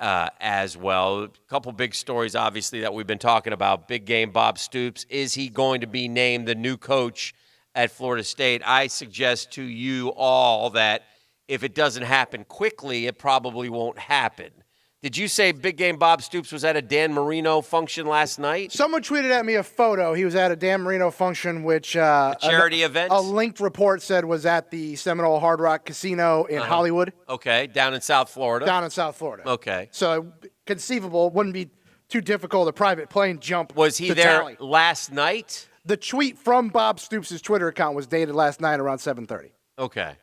As well. A couple big stories, obviously, that we've been talking about. Big game, Bob Stoops. Is he going to be named the new coach at Florida State? I suggest to you all that if it doesn't happen quickly, it probably won't happen. Did you say big game Bob Stoops was at a Dan Marino function last night? Someone tweeted at me a photo. He was at a Dan Marino function, which a charity event? A linked report said was at the Seminole Hard Rock Casino in Hollywood. Okay, down in South Florida. Down in South Florida. Okay. So conceivable, wouldn't be too difficult. A private plane jump. Was he to there tally. last night? The tweet from Bob Stoops' Twitter account was dated last night around 7:30. Okay.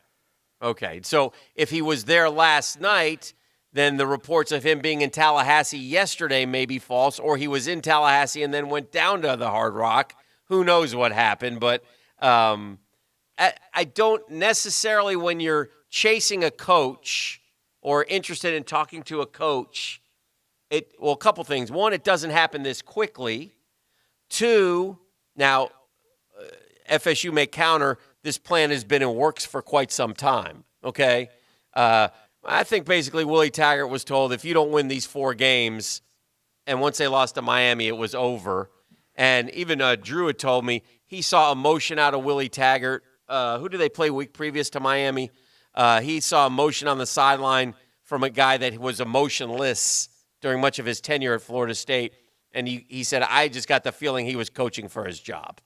So if he was there last night, then the reports of him being in Tallahassee yesterday may be false, or he was in Tallahassee and then went down to the Hard Rock. Who knows what happened? But I don't necessarily, when you're chasing a coach or interested in talking to a coach, a couple things. One, it doesn't happen this quickly. Two, now FSU may counter, this plan has been in works for quite some time, okay? I think basically Willie Taggart was told if you don't win these 4 games, and once they lost to Miami, it was over. And even Drew had told me he saw emotion out of Willie Taggart. Who did they play week previous to Miami? He saw emotion on the sideline from a guy that was emotionless during much of his tenure at Florida State. And he said, I just got the feeling he was coaching for his job.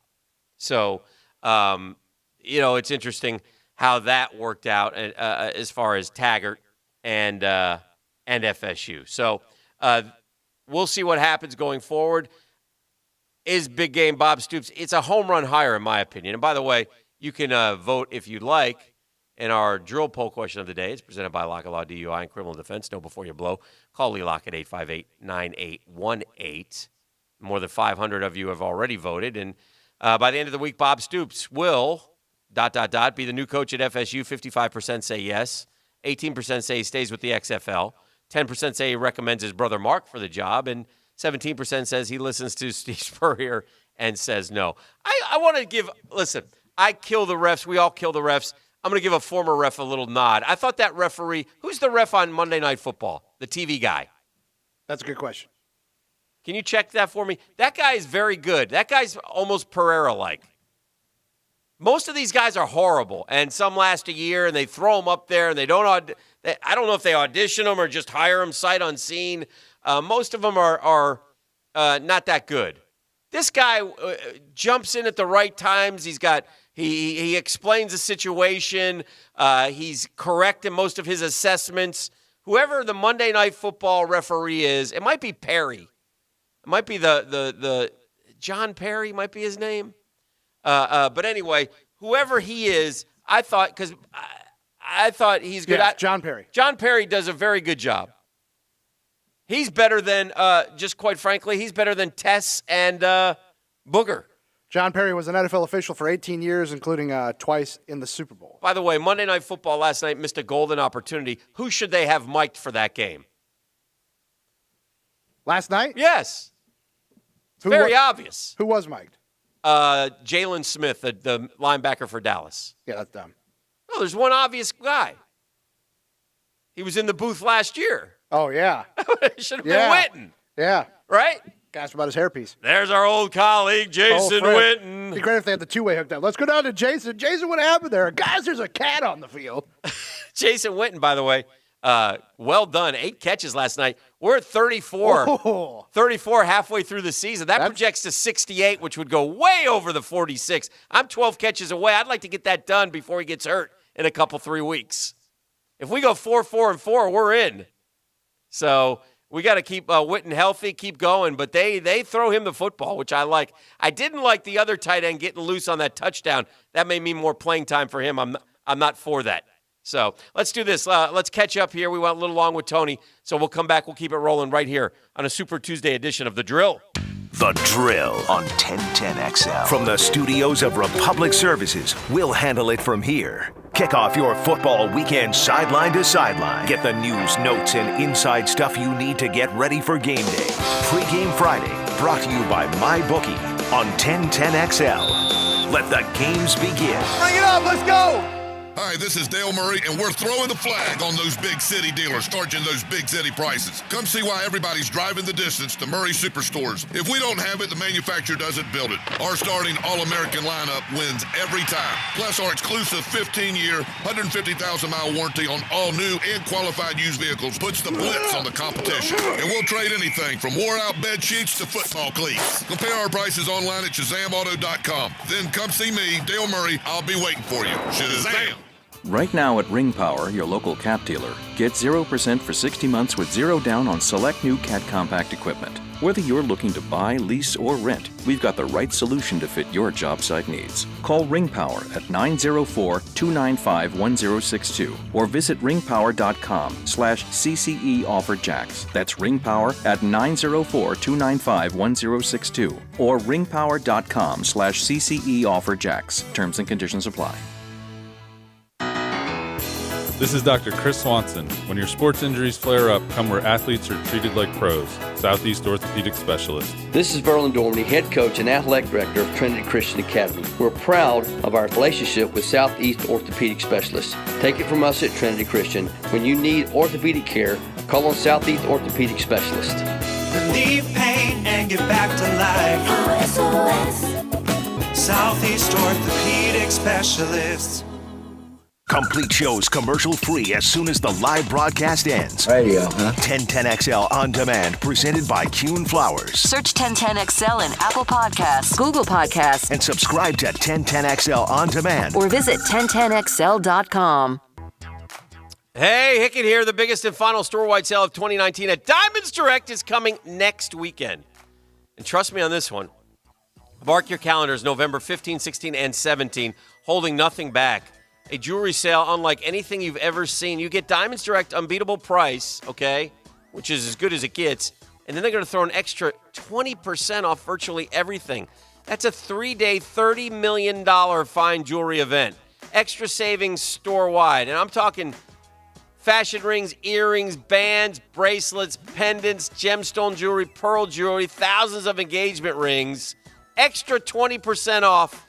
So, it's interesting how that worked out as far as Taggart and FSU. So we'll see what happens going forward. Is big game Bob Stoops? It's a home run hire, in my opinion. And by the way, you can vote if you'd like in our drill poll question of the day. It's presented by Lock & Law DUI and Criminal Defense. Know before you blow. Call Lee Lock at 858-9818. More than 500 of you have already voted. And by the end of the week, Bob Stoops will ... be the new coach at FSU. 55% say yes. 18% say he stays with the XFL. 10% say he recommends his brother Mark for the job. And 17% says he listens to Steve Spurrier and says no. I want to give, listen, I kill the refs. We all kill the refs. I'm going to give a former ref a little nod. I thought that referee, who's the ref on Monday Night Football? The TV guy. That's a good question. Can you check that for me? That guy is very good. That guy's almost Pereira-like. Most of these guys are horrible, and some last a year, and they throw them up there, and they don't. I don't know if they audition them or just hire them sight unseen. Most of them are not that good. This guy jumps in at the right times. He explains the situation. He's correct in most of his assessments. Whoever the Monday Night Football referee is, it might be Perry. It might be the John Perry might be his name. But anyway, whoever he is, I thought he's good. Yes, John Perry. John Perry does a very good job. He's better than, just quite frankly, he's better than Tess and Booger. John Perry was an NFL official for 18 years, including twice in the Super Bowl. By the way, Monday Night Football last night missed a golden opportunity. Who should they have mic'd for that game? Last night? Yes. It's very obvious. Who was mic'd? Jalen Smith, the linebacker for Dallas. Yeah, that's dumb. No, there's one obvious guy. He was in the booth last year. Oh, yeah. It should have been Witten. Yeah. Right? Asked about his hairpiece. There's our old colleague, Jason Witten. It'd be great if they had the two-way hooked up. Let's go down to Jason. Jason, what happened there? Guys, there's a cat on the field. Jason Witten, by the way, Well done. 8 catches last night. We're at 34. Oh. 34 halfway through the season. That projects to 68, which would go way over the 46. I'm 12 catches away. I'd like to get that done before he gets hurt in a couple, 3 weeks. If we go 4-4-4, we're in. So we got to keep Witten healthy, keep going. But they throw him the football, which I like. I didn't like the other tight end getting loose on that touchdown. That may mean more playing time for him. I'm not for that. So let's do this. Let's catch up here. We went a little long with Tony, so we'll come back. We'll keep it rolling right here on a Super Tuesday edition of The Drill. The Drill on 1010XL. From the studios of Republic Services, we'll handle it from here. Kick off your football weekend sideline to sideline. Get the news, notes, and inside stuff you need to get ready for game day. Pre-Game Friday, brought to you by MyBookie on 1010XL. Let the games begin. Bring it up, let's go! Hi, this is Dale Murray, and we're throwing the flag on those big city dealers charging those big city prices. Come see why everybody's driving the distance to Murray Superstores. If we don't have it, the manufacturer doesn't build it. Our starting All-American lineup wins every time. Plus, our exclusive 15-year, 150,000-mile warranty on all new and qualified used vehicles puts the blitz on the competition. And we'll trade anything from wore-out bed sheets to football cleats. Compare our prices online at ShazamAuto.com. Then come see me, Dale Murray. I'll be waiting for you. Shazam! Right now at Ring Power, your local Cat dealer, get 0% for 60 months with 0 down on select new Cat compact equipment. Whether you're looking to buy, lease, or rent, we've got the right solution to fit your job site needs. Call Ring Power at 904-295-1062 or visit ringpower.com/CCE offer Jacks. That's Ring Power at 904-295-1062 or ringpower.com/CCE offer Jacks. Terms and conditions apply. This is Dr. Chris Swanson. When your sports injuries flare up, come where athletes are treated like pros. Southeast Orthopedic Specialist. This is Verlin Dormany, head coach and athletic director of Trinity Christian Academy. We're proud of our relationship with Southeast Orthopedic Specialists. Take it from us at Trinity Christian. When you need orthopedic care, call on Southeast Orthopedic Specialist. Relieve pain and get back to life. Southeast Orthopedic Specialists. Complete shows commercial-free as soon as the live broadcast ends. Radio, huh? 1010XL On Demand, presented by Kuhn Flowers. Search 1010XL in Apple Podcasts, Google Podcasts, and subscribe to 1010XL On Demand. or visit 1010XL.com. Hey, Hickett here. The biggest and final store-wide sale of 2019 at Diamonds Direct is coming next weekend. And trust me on this one. Mark your calendars, November 15, 16, and 17, holding nothing back. A jewelry sale unlike anything you've ever seen. You get Diamonds Direct unbeatable price, okay, which is as good as it gets, and then they're going to throw an extra 20% off virtually everything. That's a 3-day, $30 million fine jewelry event. Extra savings store-wide, and I'm talking fashion rings, earrings, bands, bracelets, pendants, gemstone jewelry, pearl jewelry, thousands of engagement rings. Extra 20% off.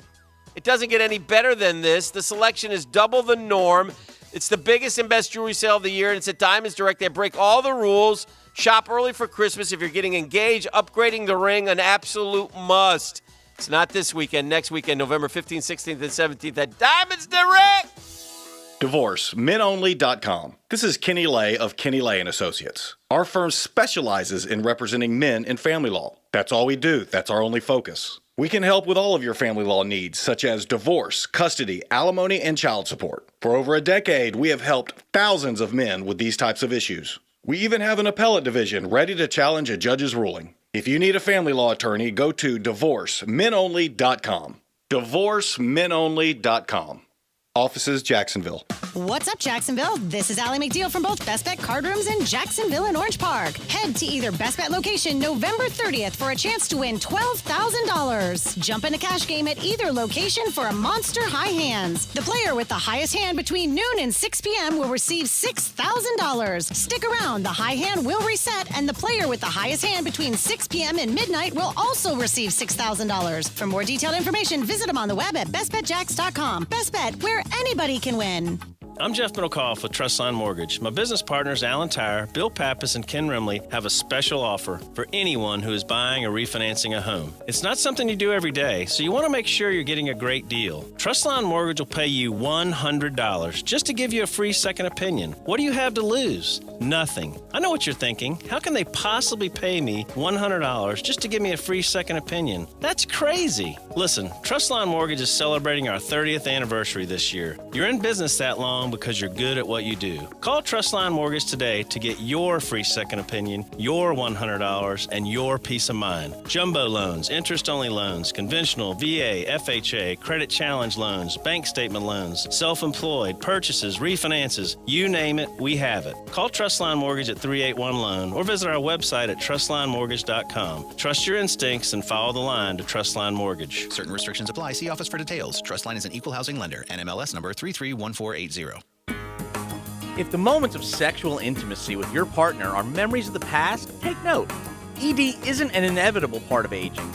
It doesn't get any better than this. The selection is double the norm. It's the biggest and best jewelry sale of the year, and it's at Diamonds Direct. They break all the rules. Shop early for Christmas. If you're getting engaged, upgrading the ring, an absolute must. It's not this weekend, next weekend, November 15th, 16th, and 17th at Diamonds Direct. DivorceMenOnly.com. This is Kenny Lay of Kenny Lay & Associates. Our firm specializes in representing men in family law. That's all we do. That's our only focus. We can help with all of your family law needs, such as divorce, custody, alimony, and child support. For over a decade, we have helped thousands of men with these types of issues. We even have an appellate division ready to challenge a judge's ruling. If you need a family law attorney, go to DivorceMenOnly.com. DivorceMenOnly.com. Offices, Jacksonville. What's up, Jacksonville? This is Allie McDeal from both Best Bet Card Rooms in Jacksonville and Orange Park. Head to either Best Bet location November 30th for a chance to win $12,000. Jump in the cash game at either location for a monster high hands. The player with the highest hand between noon and 6 p.m. will receive $6,000. Stick around. The high hand will reset, and the player with the highest hand between 6 p.m. and midnight will also receive $6,000. For more detailed information, visit them on the web at bestbetjacks.com. Best Bet, where anybody can win. I'm Jeff Middlecoff with Trustline Mortgage. My business partners, Alan Tyre, Bill Pappas, and Ken Rimley, have a special offer for anyone who is buying or refinancing a home. It's not something you do every day, so you want to make sure you're getting a great deal. Trustline Mortgage will pay you $100 just to give you a free second opinion. What do you have to lose? Nothing. I know what you're thinking. How can they possibly pay me $100 just to give me a free second opinion? That's crazy. Listen, Trustline Mortgage is celebrating our 30th anniversary this year. You're in business that long because you're good at what you do. Call Trustline Mortgage today to get your free second opinion, your $100, and your peace of mind. Jumbo loans, interest-only loans, conventional, VA, FHA, credit challenge loans, bank statement loans, self-employed, purchases, refinances, you name it, we have it. Call Trustline Mortgage at 381-LOAN or visit our website at trustlinemortgage.com. Trust your instincts and follow the line to Trustline Mortgage. Certain restrictions apply. See office for details. Trustline is an equal housing lender. NMLS number 331480. If the moments of sexual intimacy with your partner are memories of the past, take note. ED isn't an inevitable part of aging.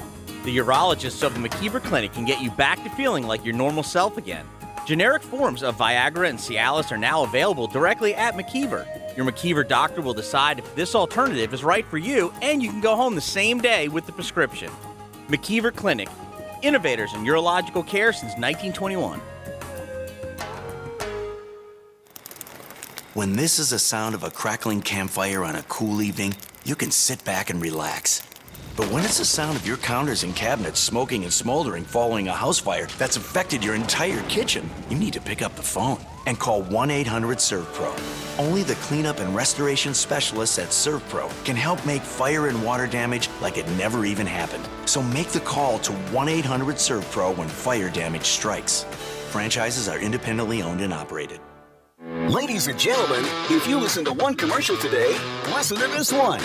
The urologists of the McKeever Clinic can get you back to feeling like your normal self again. Generic forms of Viagra and Cialis are now available directly at McKeever. Your McKeever doctor will decide if this alternative is right for you, and you can go home the same day with the prescription. McKeever Clinic, innovators in urological care since 1921. When this is the sound of a crackling campfire on a cool evening, you can sit back and relax. But when it's the sound of your counters and cabinets smoking and smoldering following a house fire that's affected your entire kitchen, you need to pick up the phone and call 1-800-SERVPRO. Only the cleanup and restoration specialists at ServPro can help make fire and water damage like it never even happened. So make the call to 1-800-SERVPRO when fire damage strikes. Franchises are independently owned and operated. Ladies and gentlemen, if you listen to one commercial today, listen to this one.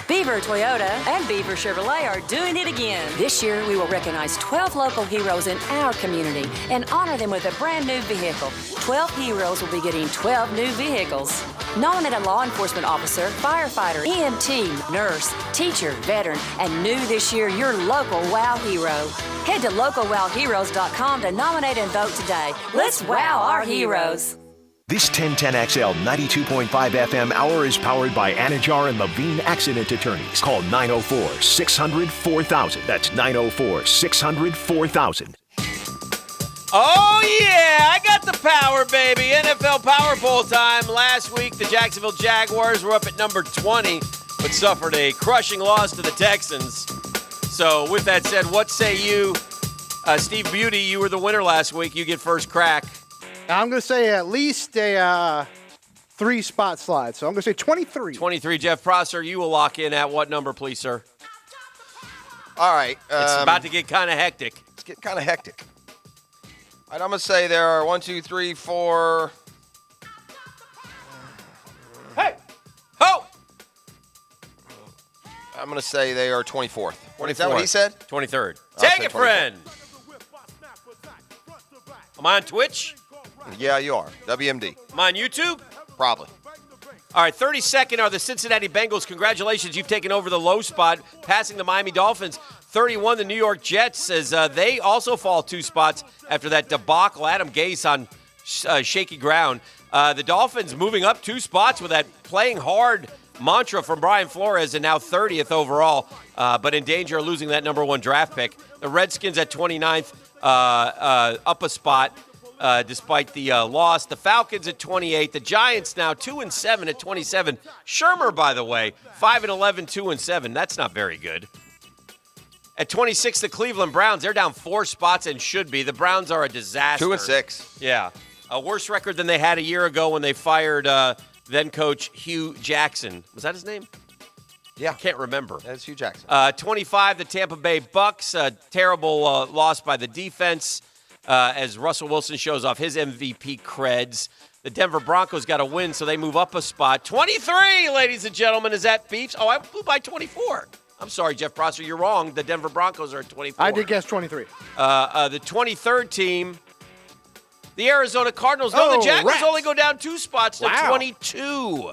Beaver Toyota and Beaver Chevrolet are doing it again. This year, we will recognize 12 local heroes in our community and honor them with a brand new vehicle. 12 heroes will be getting 12 new vehicles. Nominate a law enforcement officer, firefighter, EMT, nurse, teacher, veteran, and new this year, your local WOW hero. Head to localwowheroes.com to nominate and vote today. Let's wow our heroes. This 1010XL 92.5 FM hour is powered by Anajar and Levine Accident Attorneys. Call 904-600-4000. That's 904-600-4000. Oh, yeah, I got the power, baby. NFL Powerball time. Last week, the Jacksonville Jaguars were up at number 20, but suffered a crushing loss to the Texans. So, with that said, what say you? Steve Beauty, you were the winner last week. You get first crack. I'm going to say at least a 3-spot slide. So I'm going to say 23. 23. Jeff Prosser, you will lock in at what number, please, sir? All right. It's about to get kind of hectic. It's getting kind of hectic. All right, I'm going to say there are 1, 2, 3, 4. Hey! Ho! I'm going to say they are 24th. Is that what he said? 23rd. I'll Take say it, 24th. friend. Am I on Twitch? Yeah, you are. WMD. Am I on YouTube? Probably. All right, 32nd are the Cincinnati Bengals. Congratulations, you've taken over the low spot, passing the Miami Dolphins. 31, the New York Jets, as they also fall 2 spots after that debacle. Adam Gase on shaky ground. The Dolphins moving up 2 spots with that playing hard mantra from Brian Flores, and now 30th overall, but in danger of losing that number 1 draft pick. The Redskins at 29th, up a spot. Despite the loss. The Falcons at 28. The Giants now 2-7 at 27. Shermer, by the way, 5-11, 2-7. That's not very good. At 26, the Cleveland Browns. They're down 4 spots and should be. The Browns are a disaster. 2-6. Yeah. A worse record than they had a year ago when they fired then-coach Hugh Jackson. Was that his name? Yeah. I can't remember. That's Hugh Jackson. 25, the Tampa Bay Bucks. Terrible loss by the defense. As Russell Wilson shows off his MVP creds. The Denver Broncos got a win, so they move up a spot. 23, ladies and gentlemen, is that Beefs? Oh, I blew by 24. I'm sorry, Jeff Prosser, you're wrong. The Denver Broncos are at 24. I did guess 23. The 23rd team, the Arizona Cardinals. No, the Jaguars only go down 2 spots to 22.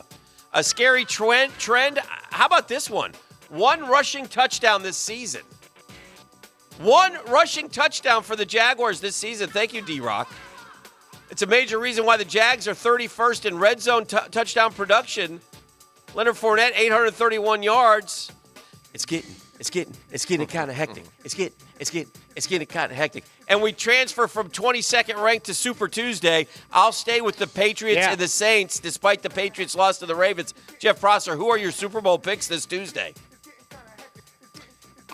A scary trend. How about this one? 1 rushing touchdown this season. 1 rushing touchdown for the Jaguars this season. Thank you, D-Rock. It's a major reason why the Jags are 31st in red zone touchdown production. Leonard Fournette, 831 yards. It's getting kind of hectic. It's getting kind of hectic. And we transfer from 22nd ranked to Super Tuesday. I'll stay with the Patriots and the Saints, despite the Patriots' loss to the Ravens. Jeff Prosser, who are your Super Bowl picks this Tuesday?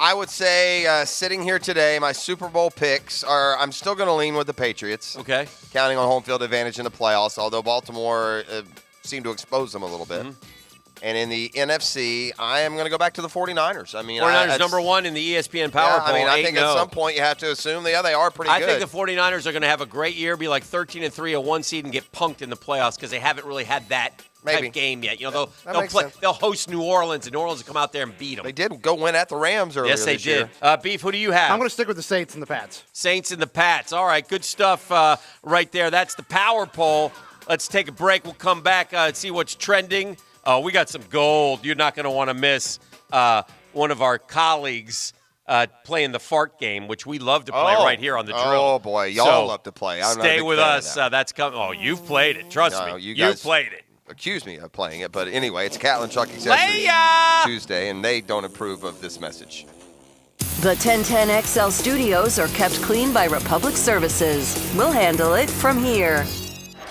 I would say sitting here today, my Super Bowl picks are I'm still going to lean with the Patriots. Okay. Counting on home field advantage in the playoffs, although Baltimore seemed to expose them a little bit. Mm-hmm. And in the NFC, I am going to go back to the 49ers. I mean, 49ers number one in the ESPN Power Poll. I think at some point you have to assume they are pretty good. I think the 49ers are going to have a great year, be like 13-3, a 1 seed, and get punked in the playoffs because they haven't really had that type game yet. You know, they'll host New Orleans, and New Orleans will come out there and beat them. They did go win at the Rams earlier Yes, they this year. did. Beef, who do you have? I'm going to stick with the Saints and the Pats. Saints and the Pats. All right, good stuff right there. That's the Power Poll. Let's take a break. We'll come back and see what's trending. We got some gold. You're not going to want to miss one of our colleagues playing the fart game, which we love to play right here on the drill. Oh, boy. Y'all love to play. I'm stay with us. That's coming. Oh, you've played it. Trust me. You've played it. Accuse me of playing it. But anyway, it's Cat and Chuck Tuesday, and they don't approve of this message. The 1010XL studios are kept clean by Republic Services. We'll handle it from here.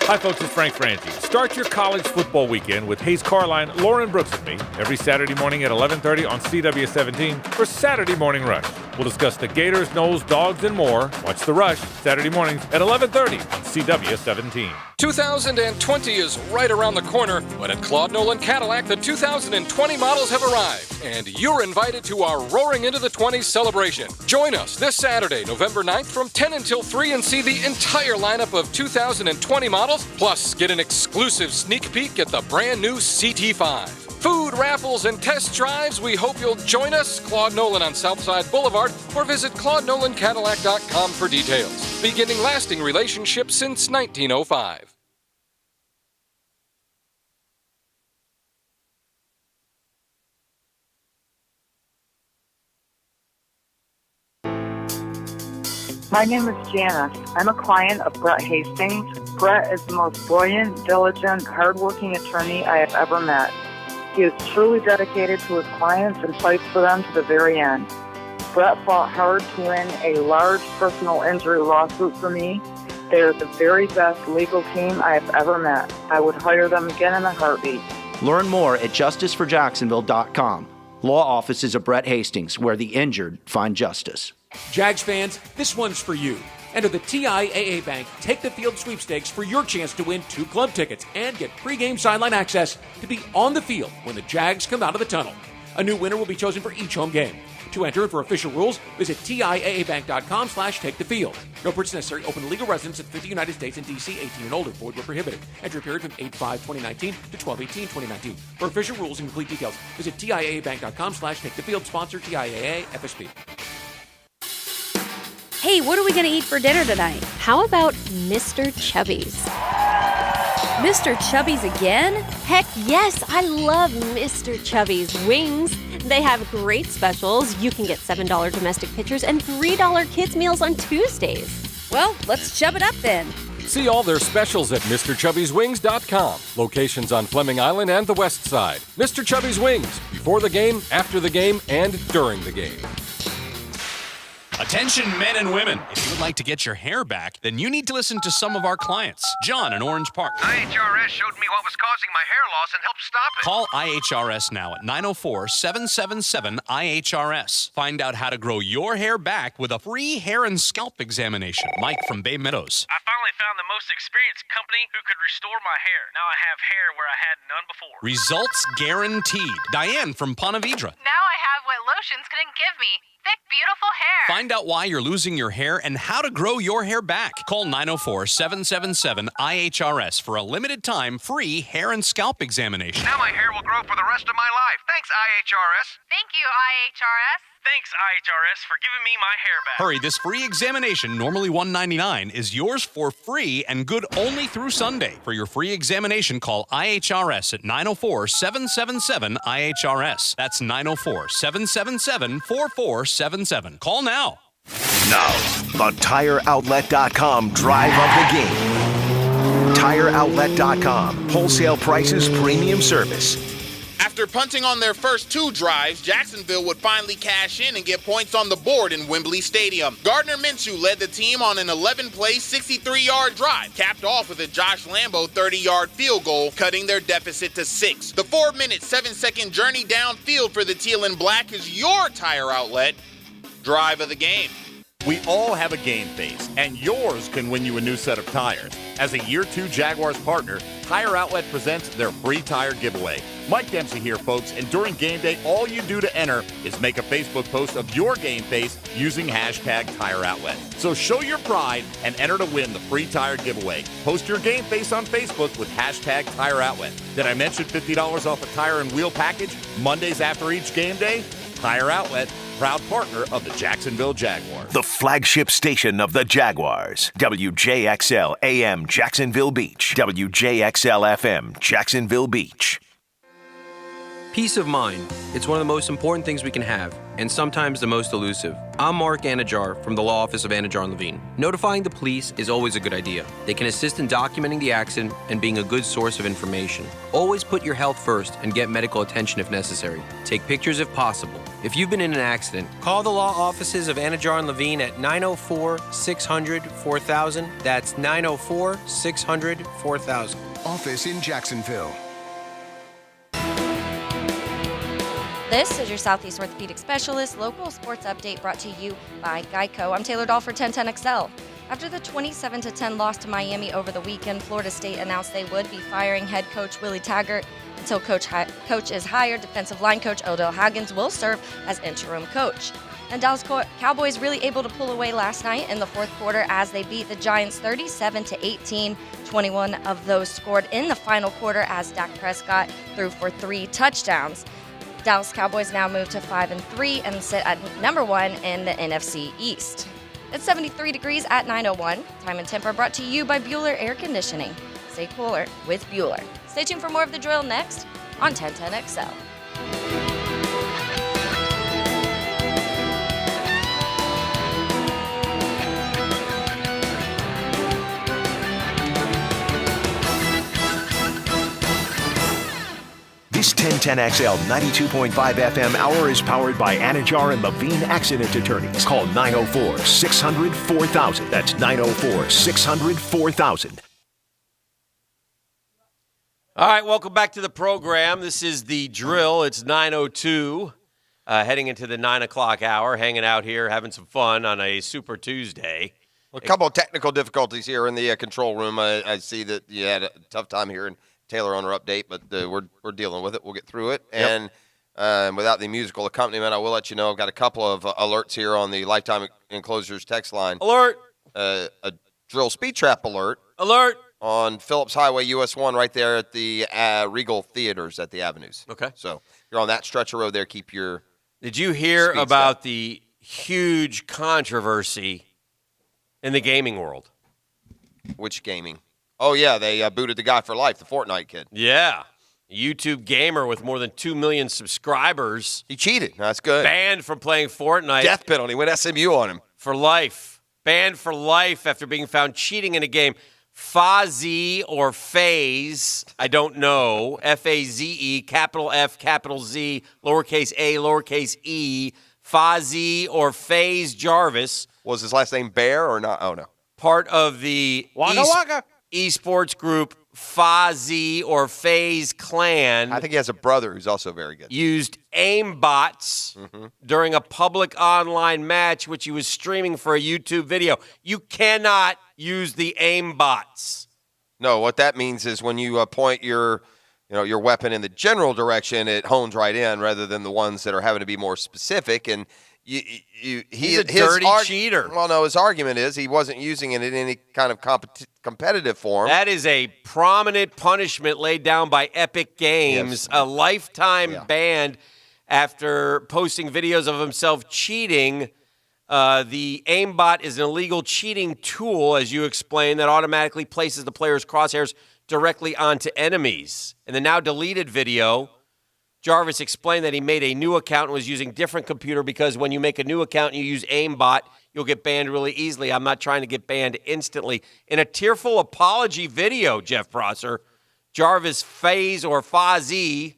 Hi, folks. It's Frank Frangie. Start your college football weekend with Hayes Carline, Lauren Brooks, and me every Saturday morning at 11:30 on CW17 for Saturday Morning Rush. We'll discuss the Gators, Knowles, Dogs, and more. Watch The Rush Saturday mornings at 11:30 on CW17. 2020 is right around the corner, but at Claude Nolan Cadillac, the 2020 models have arrived, and you're invited to our Roaring Into the 20s celebration. Join us this Saturday, November 9th from 10 until 3 and see the entire lineup of 2020 models, plus get an exclusive sneak peek at the brand new CT5. Food, raffles, and test drives, we hope you'll join us. Claude Nolan on Southside Boulevard, or visit ClaudeNolanCadillac.com for details. Beginning lasting relationships since 1905. My name is Janice. I'm a client of Brett Hastings. Brett is the most brilliant, diligent, hardworking attorney I have ever met. He is truly dedicated to his clients and fights for them to the very end. Brett fought hard to win a large personal injury lawsuit for me. They are the very best legal team I have ever met. I would hire them again in a heartbeat. Learn more at justiceforjacksonville.com. Law offices of Brett Hastings, where the injured find justice. Jags fans, this one's for you. Enter the TIAA Bank Take the Field sweepstakes for your chance to win 2 club tickets and get pregame sideline access to be on the field when the Jags come out of the tunnel. A new winner will be chosen for each home game. To enter and for official rules, visit TIAABank.com/takethefield. No purchase necessary. Open to legal residents in 50 United States and D.C. 18 and older. Void where prohibited. Entry period from 8/5/2019 to 12/18/2019. For official rules and complete details, visit TIAABank.com/takethefield. Sponsor TIAA FSB. Hey, what are we going to eat for dinner tonight? How about Mr. Chubby's? Mr. Chubby's again? Heck yes, I love Mr. Chubby's wings. They have great specials. You can get $7 domestic pitchers and $3 kids meals on Tuesdays. Well, let's chub it up then. See all their specials at MrChubby'sWings.com. Locations on Fleming Island and the West Side. Mr. Chubby's Wings. Before the game, after the game, and during the game. Attention men and women. If you would like to get your hair back, then you need to listen to some of our clients. John in Orange Park. IHRS showed me what was causing my hair loss and helped stop it. Call IHRS now at 904-777-IHRS. Find out how to grow your hair back with a free hair and scalp examination. Mike from Bay Meadows. I finally found the most experienced company who could restore my hair. Now I have hair where I had none before. Results guaranteed. Diane from Ponte Vedra. Now I have what lotions couldn't give me. Thick, beautiful hair. Find out why you're losing your hair and how to grow your hair back. Call 904-777-IHRS for a limited time free hair and scalp examination. Now my hair will grow for the rest of my life. Thanks, IHRS. Thank you, IHRS. Thanks, IHRS, for giving me my hair back. Hurry, this free examination, normally $199, is yours for free and good only through Sunday. For your free examination, call IHRS at 904-777-IHRS. That's 904-777-4477. Call now. Now, the TireOutlet.com drive of the game. TireOutlet.com. Wholesale prices, premium service. After punting on their first 2 drives, Jacksonville would finally cash in and get points on the board in Wembley Stadium. Gardner Minshew led the team on an 11-play, 63-yard drive, capped off with a Josh Lambo 30-yard field goal, cutting their deficit to 6. The 4-minute, 7-second journey downfield for the Teal and Black is your Tire Outlet drive of the game. We all have a game face, and yours can win you a new set of tires. As a Year 2 Jaguars partner, Tire Outlet presents their free tire giveaway. Mike Dempsey here, folks, and during game day, all you do to enter is make a Facebook post of your game face using hashtag Tire Outlet. So show your pride and enter to win the free tire giveaway. Post your game face on Facebook with hashtag Tire Outlet. Did I mention $50 off a tire and wheel package Mondays after each game day? Tire Outlet, proud partner of the Jacksonville Jaguars. The flagship station of the Jaguars. WJXL AM Jacksonville Beach. WJXL FM Jacksonville Beach. Peace of mind. It's one of the most important things we can have, and sometimes the most elusive. I'm Mark Anajar from the Law Office of Anajar and Levine. Notifying the police is always a good idea. They can assist in documenting the accident and being a good source of information. Always put your health first and get medical attention if necessary. Take pictures if possible. If you've been in an accident, call the law offices of Anajar and Levine at 904-600-4000. That's 904-600-4000. Office in Jacksonville. This is your Southeast Orthopedic Specialist local sports update brought to you by Geico. I'm Taylor Dahl for 1010XL. After the 27-10 loss to Miami over the weekend, Florida State announced they would be firing head coach Willie Taggart until coach is hired. Defensive line coach Odell Haggins will serve as interim coach. And Dallas Cowboys really able to pull away last night in the fourth quarter as they beat the Giants 37-18. 21 of those scored in the final quarter as Dak Prescott threw for 3 touchdowns. Dallas Cowboys now move to 5-3 and sit at number 1 in the NFC East. It's 73 degrees at 9:01. Time and temper brought to you by Bueller Air Conditioning. Stay cooler with Bueller. Stay tuned for more of the drill next on 1010XL. This 1010XL 92.5 FM hour is powered by Anajar and Levine Accident Attorneys. Call 904-600-4000. That's 904-600-4000. All right, welcome back to the program. This is the drill. It's 9:02, heading into the 9 o'clock hour, hanging out here, having some fun on a Super Tuesday. A couple of technical difficulties here in the control room. I see that you had a tough time here, and Taylor on our update, but we're dealing with it. We'll get through it. Yep. And without the musical accompaniment, I will let you know I've got a couple of alerts here on the Lifetime Enclosures text line. Alert! A drill speed trap alert. Alert! On Phillips Highway, US 1, right there at the Regal Theaters at the Avenues. Okay. So if you're on that stretch of road there, keep your Did you hear about step. the huge controversy in the gaming world? Which gaming? Oh, yeah, they booted the guy for life, the Fortnite kid. Yeah. A YouTube gamer with more than 2 million subscribers. He cheated. That's good. Banned from playing Fortnite. Death penalty. Went SMU on him. For life. Banned for life after being found cheating in a game. Faze or FaZe, I don't know. F-A-Z-E, capital F, capital Z, lowercase a, lowercase e. Faze or FaZe Jarvis. Was his last name Bear or not? Oh, no. Part of the esports group Faze or FaZe Clan. I think he has a brother who's also very good. Used aim bots during a public online match, which he was streaming for a YouTube video. You cannot use the aim bots. No, what that means is when you point your weapon in the general direction, it hones right in rather than the ones that are having to be more specific. And he's a dirty cheater. Well, no, his argument is he wasn't using it in any kind of competitive form. That is a prominent punishment laid down by Epic Games, Yes. a lifetime ban after posting videos of himself cheating. The aimbot is an illegal cheating tool, as you explained, that automatically places the player's crosshairs directly onto enemies. In the now deleted video, Jarvis explained that he made a new account and was using different computer because when you make a new account and you use aimbot, you'll get banned really easily. I'm not trying to get banned instantly. In a tearful apology video, Jeff Prosser, Jarvis Fozzie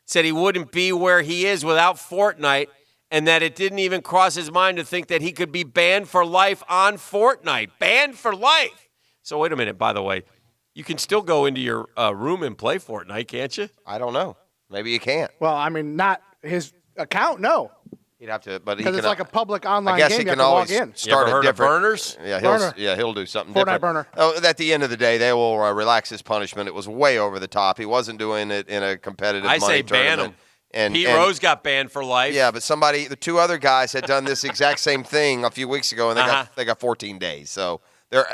said he wouldn't be where he is without Fortnite and that it didn't even cross his mind to think that he could be banned for life on Fortnite. Banned for life. So wait a minute, by the way. You can still go into your room and play Fortnite, can't you? I don't know. Maybe you can't. Well, I mean, not his account, no. He'd have to, but he Because can. it's like a public online I guess game. he you can have to always log in. start You ever a heard of different. burners? Yeah, he'll do something Fortnite different. burner. Oh, at the end of the day, they will relax his punishment. It was way over the top. He wasn't doing it in a competitive. I money say ban tournament. him. And Pete Rose got banned for life. Yeah, but the two other guys had done this exact same thing a few weeks ago, and they got 14 days. So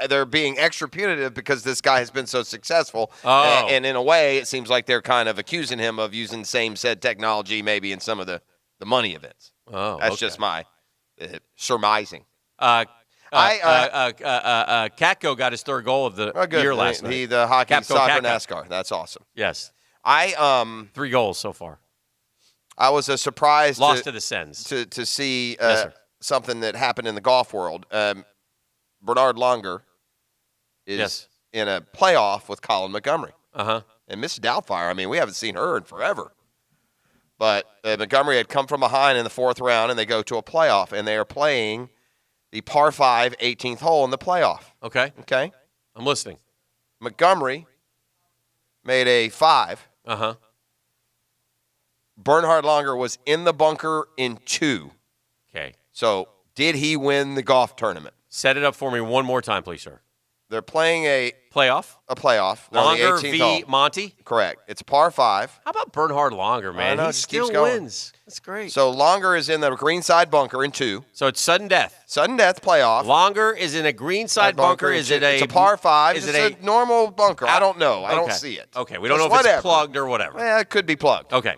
they're being extra punitive because this guy has been so successful. Oh. And in a way, it seems like they're kind of accusing him of using same said technology maybe in some of the money events. Oh, that's okay. just my surmising. Katko got his third goal of the year last night. The hockey, Katko soccer, Katko. NASCAR. That's awesome. Yes. 3 goals so far. I was surprised Lost to the Sens. to see Yes, sir. something that happened in the golf world. Bernard Langer is in a playoff with Colin Montgomery. Uh-huh. And Miss Doubtfire, I mean, we haven't seen her in forever. But Montgomery had come from behind in the 4th round, and they go to a playoff, and they are playing the par 5 18th hole in the playoff. Okay. Okay? I'm listening. Montgomery made a 5. Uh-huh. Bernhard Langer was in the bunker in 2. Okay. So did he win the golf tournament? Set it up for me one more time, please, sir. They're playing a playoff. They're on the Langer 18th v. hole. Monty. Correct. It's a par 5. How about Bernhard Langer, man? know, He just still keeps going. wins. That's great. So Langer is in the greenside bunker in 2. So it's sudden death. Sudden death playoff. Langer is in a greenside bunker. in Is 2. it a? It's a par 5. Is It's it a normal bunker? I don't know. I don't Okay. see it. Okay, we don't Just know if whatever. it's plugged or whatever. Yeah, it could be plugged. Okay.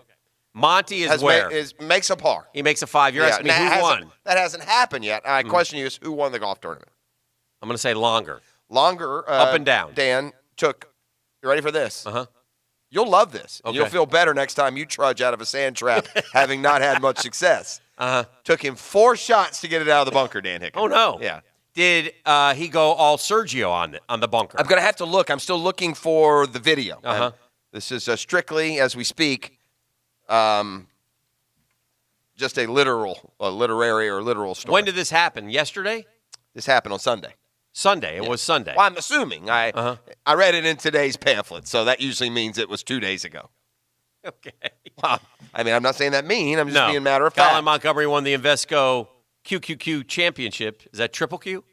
Monty is where? Makes a par. He makes a 5. You're asking me now, who won. That hasn't happened yet. My question is, who won the golf tournament? I'm going to say Langer. Langer. Up and down. Dan took. You ready for this? Uh-huh. You'll love this. And Okay. You'll feel better next time you trudge out of a sand trap having not had much success. Uh-huh. Took him 4 shots to get it out of the bunker, Dan Hicken. Oh, no. Yeah. Did he go all Sergio on the bunker? I'm going to have to look. I'm still looking for the video. Uh-huh. This is strictly, as we speak, just a literary or literal story. When did this happen? Yesterday? This happened on Sunday. Sunday. It was Sunday. Well, I'm assuming. I read it in today's pamphlet, so that usually means it was 2 days ago. Okay. Well, I mean, I'm not saying that mean. I'm just No. being matter of fact. Colin Montgomery won the Invesco QQQ Championship. Is that triple Q?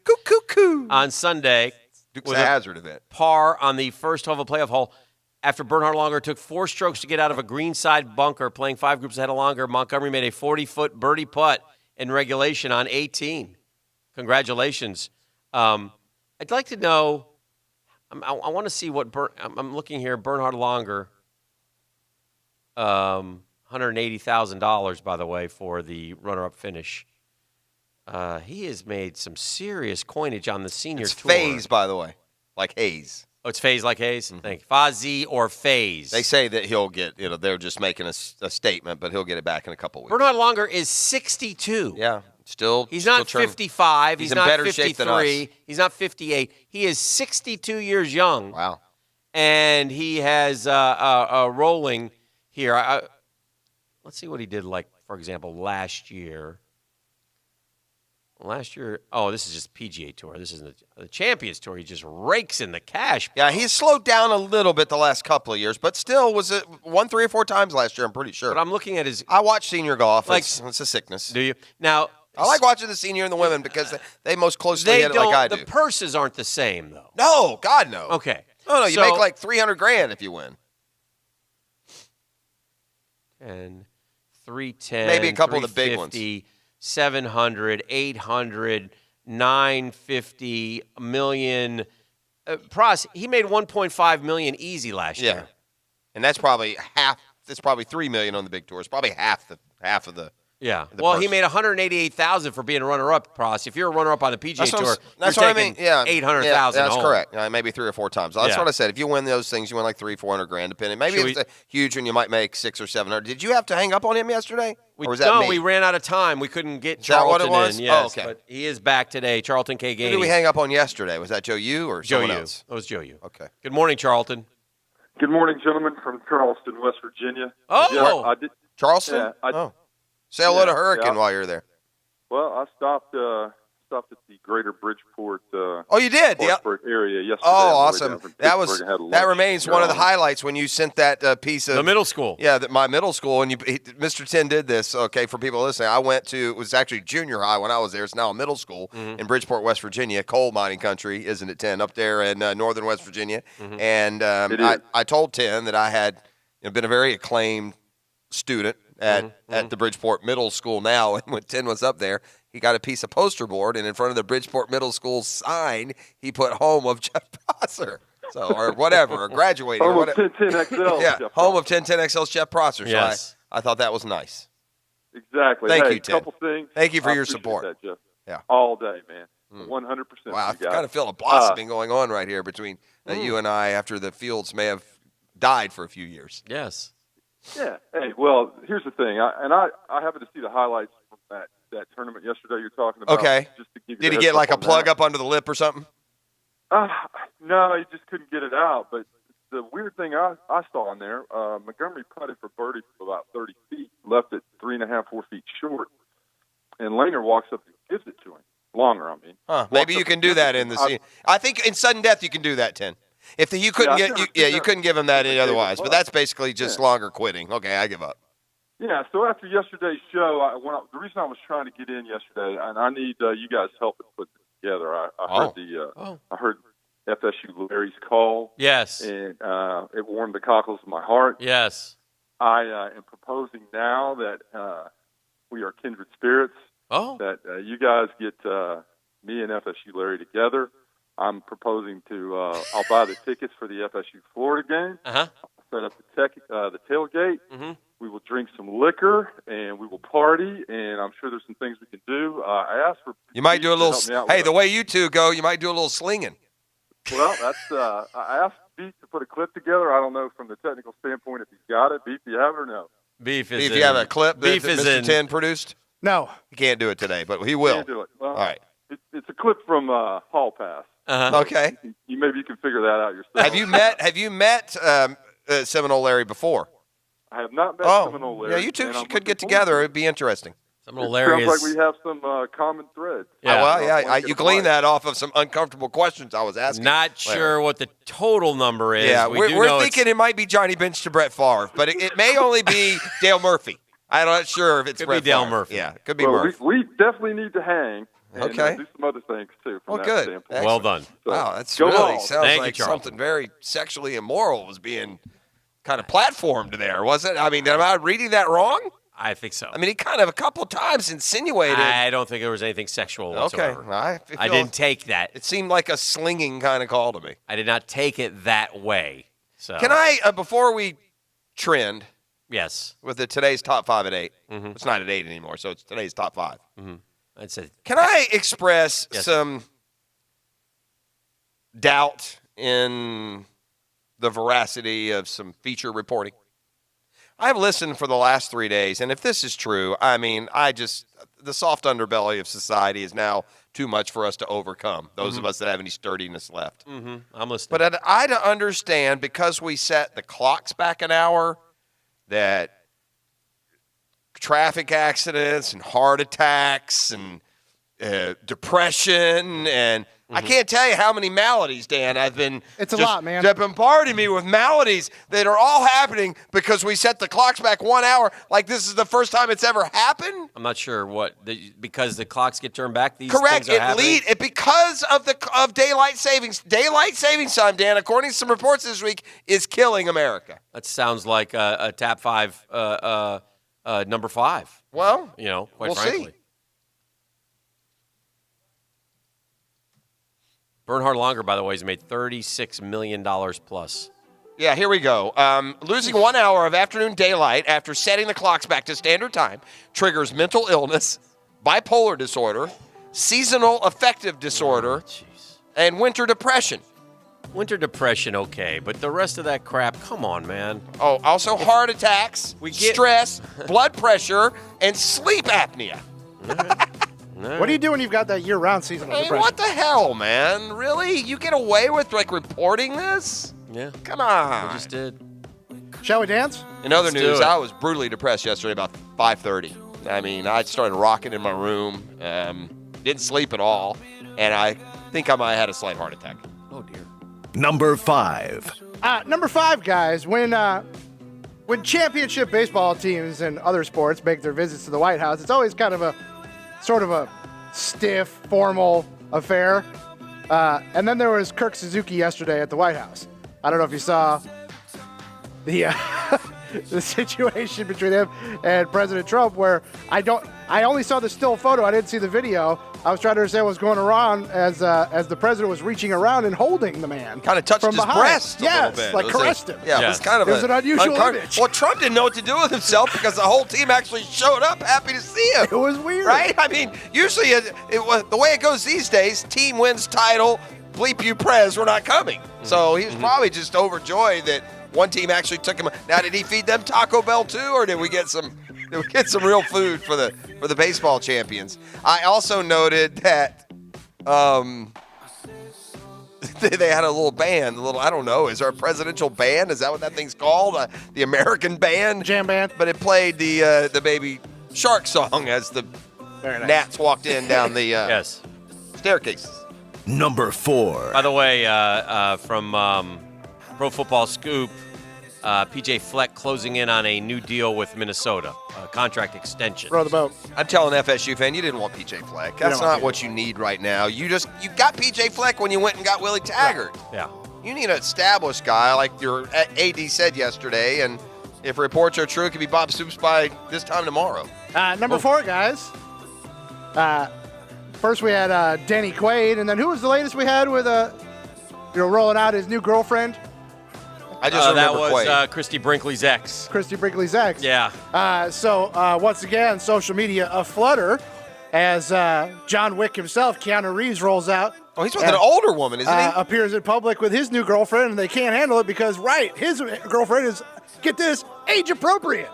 Q. On Sunday. Dukes with of a Hazzard event. Par on the first hole of a playoff hole. After Bernhard Langer took 4 strokes to get out of a greenside bunker, playing 5 groups ahead of Langer, Montgomery made a 40-foot birdie putt in regulation on 18. Congratulations. I'd like to know, I want to see what, I'm looking here, Bernhard Langer, $180,000, by the way, for the runner-up finish. He has made some serious coinage on the senior It's tour. Faze, by the way, like Hayes. Oh, it's Faze like Hayes? Thank you. Fozzie or Faze? They say that he'll get, they're just making a statement, but he'll get it back in a couple weeks. Bernhard Langer is 62. Yeah, still. He's still not trying- 55. He's He's in not better 53. shape than us. He's not 58. He is 62 years young. Wow. And he has rolling here. Let's see what he did, like, for example, last year. Last year, this is just PGA Tour. This isn't the Champions Tour. He just rakes in the cash. Yeah, he's slowed down a little bit the last couple of years, but still won 3 or 4 times last year, I'm pretty sure. But I'm looking at his... I watch senior golf. Like- It's a sickness. Do you? Now... I like watching the senior and the women because they most closely hit it like I do. The purses aren't the same, though. No, God, no. Okay. No, you So- make like $300,000 if you win. And 310, Maybe a couple of the big ones. 700, 800, 950, a million. Pross, he made $1.5 million easy last Yeah. year. And that's probably half. It's probably $3 million on the big tour. It's probably half of the Yeah. The Well, he person. made $188,000 for being a runner-up, Pross. If you're a runner-up on the PGA Tour, That's you're what I taking mean. Yeah, $800,000 That's home. correct. Maybe 3 or 4 times. That's Yeah. what I said. If you win those things, you win like $300-400 depending. Maybe Should if it's a huge one, you might make 600 or 700. Did you have to hang up on him yesterday? Or was that No, me? we ran out of time. We couldn't get Is that what Charlton it was? in. Yes, Oh, okay. but he is back today. Charlton K. Who Gainey. did we hang up on yesterday? Was that Joe U or Joe someone U. else? That was Joe U. Okay. Good morning, Charlton. Good morning, gentlemen, from Charleston, West Virginia. Oh! Yeah, I did. Charleston? Yeah, Say hello to yeah, Hurricane yeah. while you're there. Well, I stopped at the Greater Bridgeport. Oh, you did? Yeah. Area yesterday. Oh, on the way awesome! down from That was Pittsburgh and had that lunch. remains one of the highlights when you sent that piece of The middle school. Yeah, my middle school, and Mr. 10 did this. Okay, for people listening, I went to it was actually junior high when I was there. It's now a middle school in Bridgeport, West Virginia, coal mining country, isn't it? 10 up there in northern West Virginia, and I told 10 that I had been a very acclaimed student at the Bridgeport Middle School now, and when 10 was up there, he got a piece of poster board, and in front of the Bridgeport Middle School sign, he put home of Jeff Prosser. So, or whatever, or graduating. Home or of whatever. 1010XL. Yeah, Jeff home of 1010XL's Jeff Prosser. So Yes. I thought that was nice. Exactly. Thank hey, you, Ted. Couple things. Thank you for I your appreciate support. That, Jeff. Yeah. All day, man. 100%. Wow, I you guys. kind of feel a blossoming going on right here between you and I after the Fields may have died for a few years. Yes. Yeah. Hey, well, here's the thing. I happened to see the highlights from that tournament yesterday you're talking about. Okay. Just to give you Did the he heads get like a up on plug that. up under the lip or something? No, he just couldn't get it out. But the weird thing I saw in there, Montgomery putted for birdie from about 30 feet, left it 3.5, 4 feet short, and Langer walks up and gives it to him. Longer, I mean. Maybe you can do that in the scene. I think in sudden death you can do that, 10. If you couldn't you couldn't give him that otherwise. But that's basically just longer quitting. Okay, I give up. Yeah, so after yesterday's show, the reason I was trying to get in yesterday, and I need you guys' help in putting it together. I heard FSU Larry's call. Yes. And it warmed the cockles of my heart. Yes. I am proposing now that we are kindred spirits. Oh. That you guys get me and FSU Larry together. I'm proposing to I'll buy the tickets for the FSU Florida game. Uh-huh. Set up the tailgate. Mm-hmm. We will drink some liquor and we will party, and I'm sure there's some things we can do. I asked for You might do a Pete to little help me out hey, with the it. way you two go, you might do a little slinging. Well, that's I asked Beef to put a clip together. I don't know from the technical standpoint if he's got it. Beef, do you have it or no? Beef is If you have a clip that Beef is Mr. in. 10 produced? No. He can't do it today, but he will. Can't do it. Well, All right. It's a clip from Hall Pass. Uh-huh. Okay. Maybe you can figure that out yourself. Have you met Seminole Larry before? I have not met Seminole Larry. Yeah, you two and I'm could get looking together. forward It'd be interesting. Seminole to it. Larry Sounds is. like we have some common threads. You gleaned that off of some uncomfortable questions I was asking. Not sure what the total number is. Yeah, we we're do know thinking it might be Johnny Bench to Brett Favre, but it may only be Dale Murphy. I'm not sure if it's Could Brett be Dale Favre. Murphy. Yeah, it could be Well, Murphy. we definitely need to hang and Okay. do some other things too. From Well, that good. standpoint. Excellent. Well done. So, Wow, that's go really Vols. sounds Thank you, like Charlton. something very sexually immoral was being kind of platformed there, was it? I mean, am I reading that wrong? I think so. I mean, he kind of a couple times insinuated. I don't think there was anything sexual Okay, whatsoever. I didn't take that. It seemed like a slinging kind of call to me. I did not take it that way. So Can I, before we trend Yes. with today's top 5 at 8, Mm-hmm. it's not at 8 anymore, so it's today's top 5. Mm-hmm. I'd say. Can I express Yes. some doubt in the veracity of some feature reporting? I've listened for the last 3 days, and if this is true, I mean, the soft underbelly of society is now too much for us to overcome, those of us that have any sturdiness left. Mm-hmm. I'm listening. But I don't understand, because we set the clocks back an hour, that traffic accidents and heart attacks and depression and I can't tell you how many maladies, Dan, I've been It's a lot, man. They've bombarding me with maladies that are all happening because we set the clocks back 1 hour like this is the first time it's ever happened. I'm not sure because the clocks get turned back. These Correct. things are happening? Because of daylight savings. Daylight savings time, Dan, according to some reports this week, is killing America. That sounds like a Tap 5, number 5. Well, quite we'll frankly. see. Bernhard Langer, by the way, has made $36 million plus. Yeah, here we go. Losing 1 hour of afternoon daylight after setting the clocks back to standard time triggers mental illness, bipolar disorder, seasonal affective disorder, and winter depression. Winter depression, okay, but the rest of that crap, come on, man. Oh, also heart attacks, stress, blood pressure, and sleep apnea. What do you do when you've got that year-round seasonal Hey, depression? what the hell, man? Really? You get away with, reporting this? Yeah. Come on. We just did. Shall we dance? In other Let's do news, it. I was brutally depressed yesterday about 5:30. I mean, I started rocking in my room, didn't sleep at all, and I think I might have had a slight heart attack. Oh, dear. Number 5. Number 5, guys, when championship baseball teams and other sports make their visits to the White House, it's always kind of a sort of a stiff, formal affair. And then there was Kirk Suzuki yesterday at the White House. I don't know if you saw the the situation between him and President Trump, where I only saw the still photo. I didn't see the video. I was trying to understand what was going on as the president was reaching around and holding the man. Kind of touched from his behind. breast a yes, little bit. like It was caressed him. Yeah, it was kind of It was an unusual image. Well, Trump didn't know what to do with himself because the whole team actually showed up happy to see him. It was weird. Right? I mean, usually it was the way it goes these days, team wins title, bleep you prez, we're not coming. So he was probably just overjoyed that one team actually took him. Now, did he feed them Taco Bell too, or did we get some real food for the baseball champions? I also noted that they had a little band, I don't know, is there a presidential band? Is that what that thing's called? The American band? Jam band. But it played the Baby Shark song as the Nats walked in down the Yes. staircases. Number 4. By the way, from Pro Football Scoop, PJ Fleck closing in on a new deal with Minnesota, a contract extension. Row the boat. I'm telling FSU fan, you didn't want PJ Fleck. That's don't want not what you need right now. You got PJ Fleck when you went and got Willie Taggart. Yeah. You need an established guy like your AD said yesterday, and if reports are true, it could be Bob Stoops by this time tomorrow. Number 4, guys. First we had Denny Quaid, and then who was the latest we had with rolling out his new girlfriend? I just remember that was Quaid. Christy Brinkley's ex. Christy Brinkley's ex. Yeah. So once again, social media aflutter as John Wick himself, Keanu Reeves, rolls out. Oh, he's with an older woman, isn't he? Appears in public with his new girlfriend, and they can't handle it because, his girlfriend is, get this, age appropriate.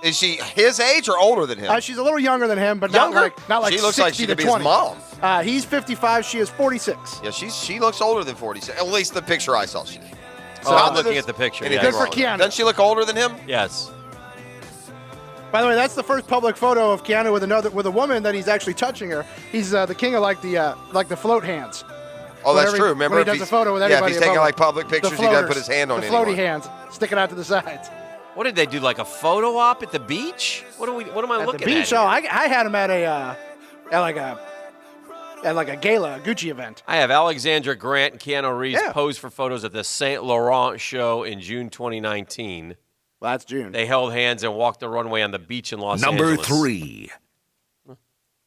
Is she his age or older than him? She's a little younger than him, but Younger? not like She looks 60 like she to could be his 20. mom. He's 55. She is 46. Yeah, she looks older than 46. At least the picture I saw, she did. So I'm looking at the picture. Anything Good for wrong with it. Keanu. Doesn't she look older than him? Yes. By the way, that's the first public photo of Keanu with a woman that he's actually touching her. He's the king of like the float hands. Oh, that's Whenever true. Remember, when he does a photo with everybody. if he's taking above like public him. pictures, The you got to put floaters, his hand on the anyone. floaty hands sticking out to the sides. What did they do? Like a photo op at the beach? What am I At looking the beach, at? oh, I had him at a gala, a Gucci event. I have Alexandra Grant and Keanu Reeves pose for photos at the Saint Laurent show in June 2019. Well, that's June. They held hands and walked the runway on the beach in Los Number Angeles. 3.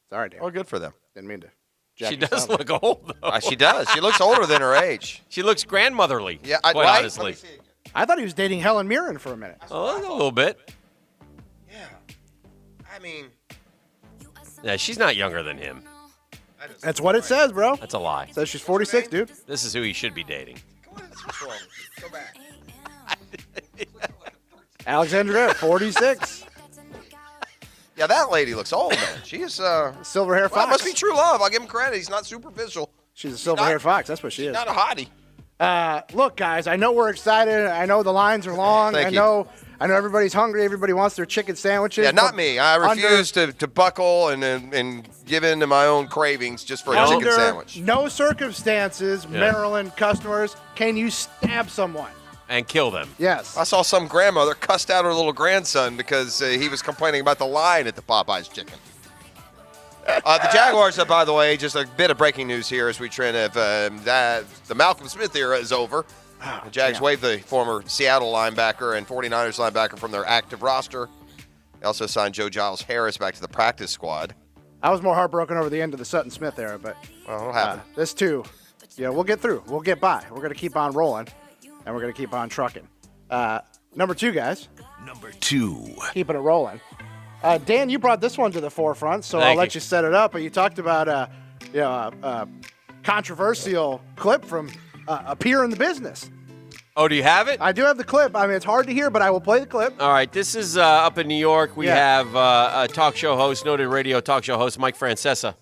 Sorry, Dan. Oh, good for them. Didn't mean to. She does look old, though. She does. She looks older than her age. She looks grandmotherly. Yeah, quite right? honestly. Let me see again. I thought he was dating Helen Mirren for a minute. Oh, a little bit. I mean, Yeah, she's not younger than him. That's what it says, bro. That's a lie. It says she's 46, dude. This is who he should be dating. Go back. Alexandra, 46. Yeah, that lady looks old, man. She is Silver hair well, fox. it must be true love. I'll give him credit. He's not superficial. She's a silver-haired fox. That's what she is. Not a hottie. Look, guys, I know we're excited. I know the lines are long. Thank I you. know everybody's hungry. Everybody wants their chicken sandwiches. Yeah, not but me. I refuse to buckle and give in to my own cravings just for a chicken Under sandwich. no circumstances, Maryland customers, can you stab someone? And kill them. Yes. I saw some grandmother cussed out her little grandson because he was complaining about the line at the Popeyes chicken. The Jaguars, by the way, just a bit of breaking news here as we trend of the Malcolm Smith era is over. The Jags waived the former Seattle linebacker and 49ers linebacker from their active roster. They also signed Joe Giles Harris back to the practice squad. I was more heartbroken over the end of the Sutton Smith era, but Well, it'll happen. this too. Yeah, we'll get through. We'll get by. We're going to keep on rolling. and we're going to keep on trucking. Number 2, guys. Number 2. Keeping it rolling. Dan, you brought this one to the forefront, so Thank I'll let you. you set it up. But you talked about a controversial clip from a peer in the business. Oh, do you have it? I do have the clip. I mean, it's hard to hear, but I will play the clip. All right, this is up in New York. We have a talk show host, noted radio talk show host, Mike Francesa.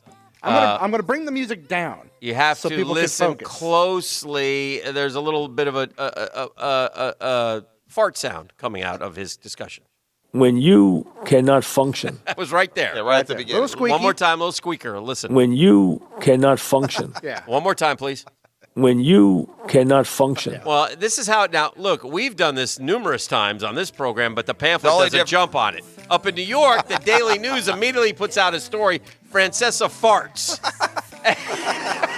I'm gonna bring the music down. You have so to people listen can focus. closely. There's a little bit of a fart sound coming out of his discussion. When you cannot function. That was right there. Yeah, right at the beginning. Little squeaky. One more time, little squeaker. Listen. When you cannot function. Yeah. One more time, please. When you cannot function. Well, this is how now. Look, we've done this numerous times on this program, but the pamphlet The only doesn't jump on it. Up in New York, the Daily News immediately puts out a story. Francesa farts,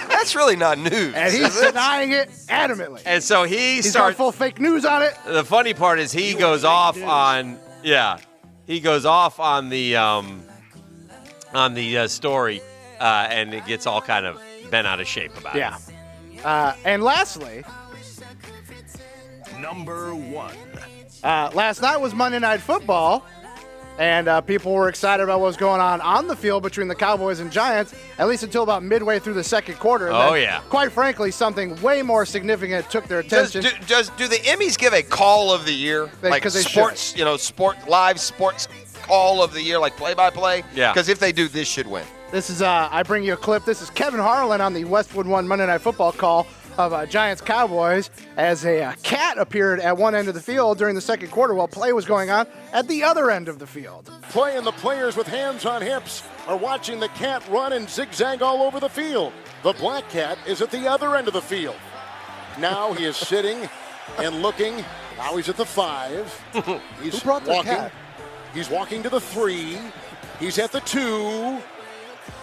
That's really not news. And he's denying it adamantly. and so He's got starts. full fake news on it. The funny part is he goes off on he goes off on the story, and it gets all kind of bent out of shape about it. Yeah. And lastly, Number 1. last night was Monday Night Football, and people were excited about what was going on the field between the Cowboys and Giants, at least until about midway through the second quarter. And Oh, then, yeah. Quite frankly, something way more significant took their attention. Do the Emmys give a call of the year? Like 'cause they sports, live sports call of the year, like play-by-play? Yeah. Because if they do, this should win. This is, I bring you a clip. This is Kevin Harlan on the Westwood One Monday Night Football call of Giants-Cowboys as a cat appeared at one end of the field during the second quarter while play was going on at the other end of the field. Play and the players with hands on hips are watching the cat run and zigzag all over the field. The black cat is at the other end of the field. Now he is sitting and looking. Now he's at the 5. He's Who brought the walking. cat? He's walking to the 3. He's at the 2.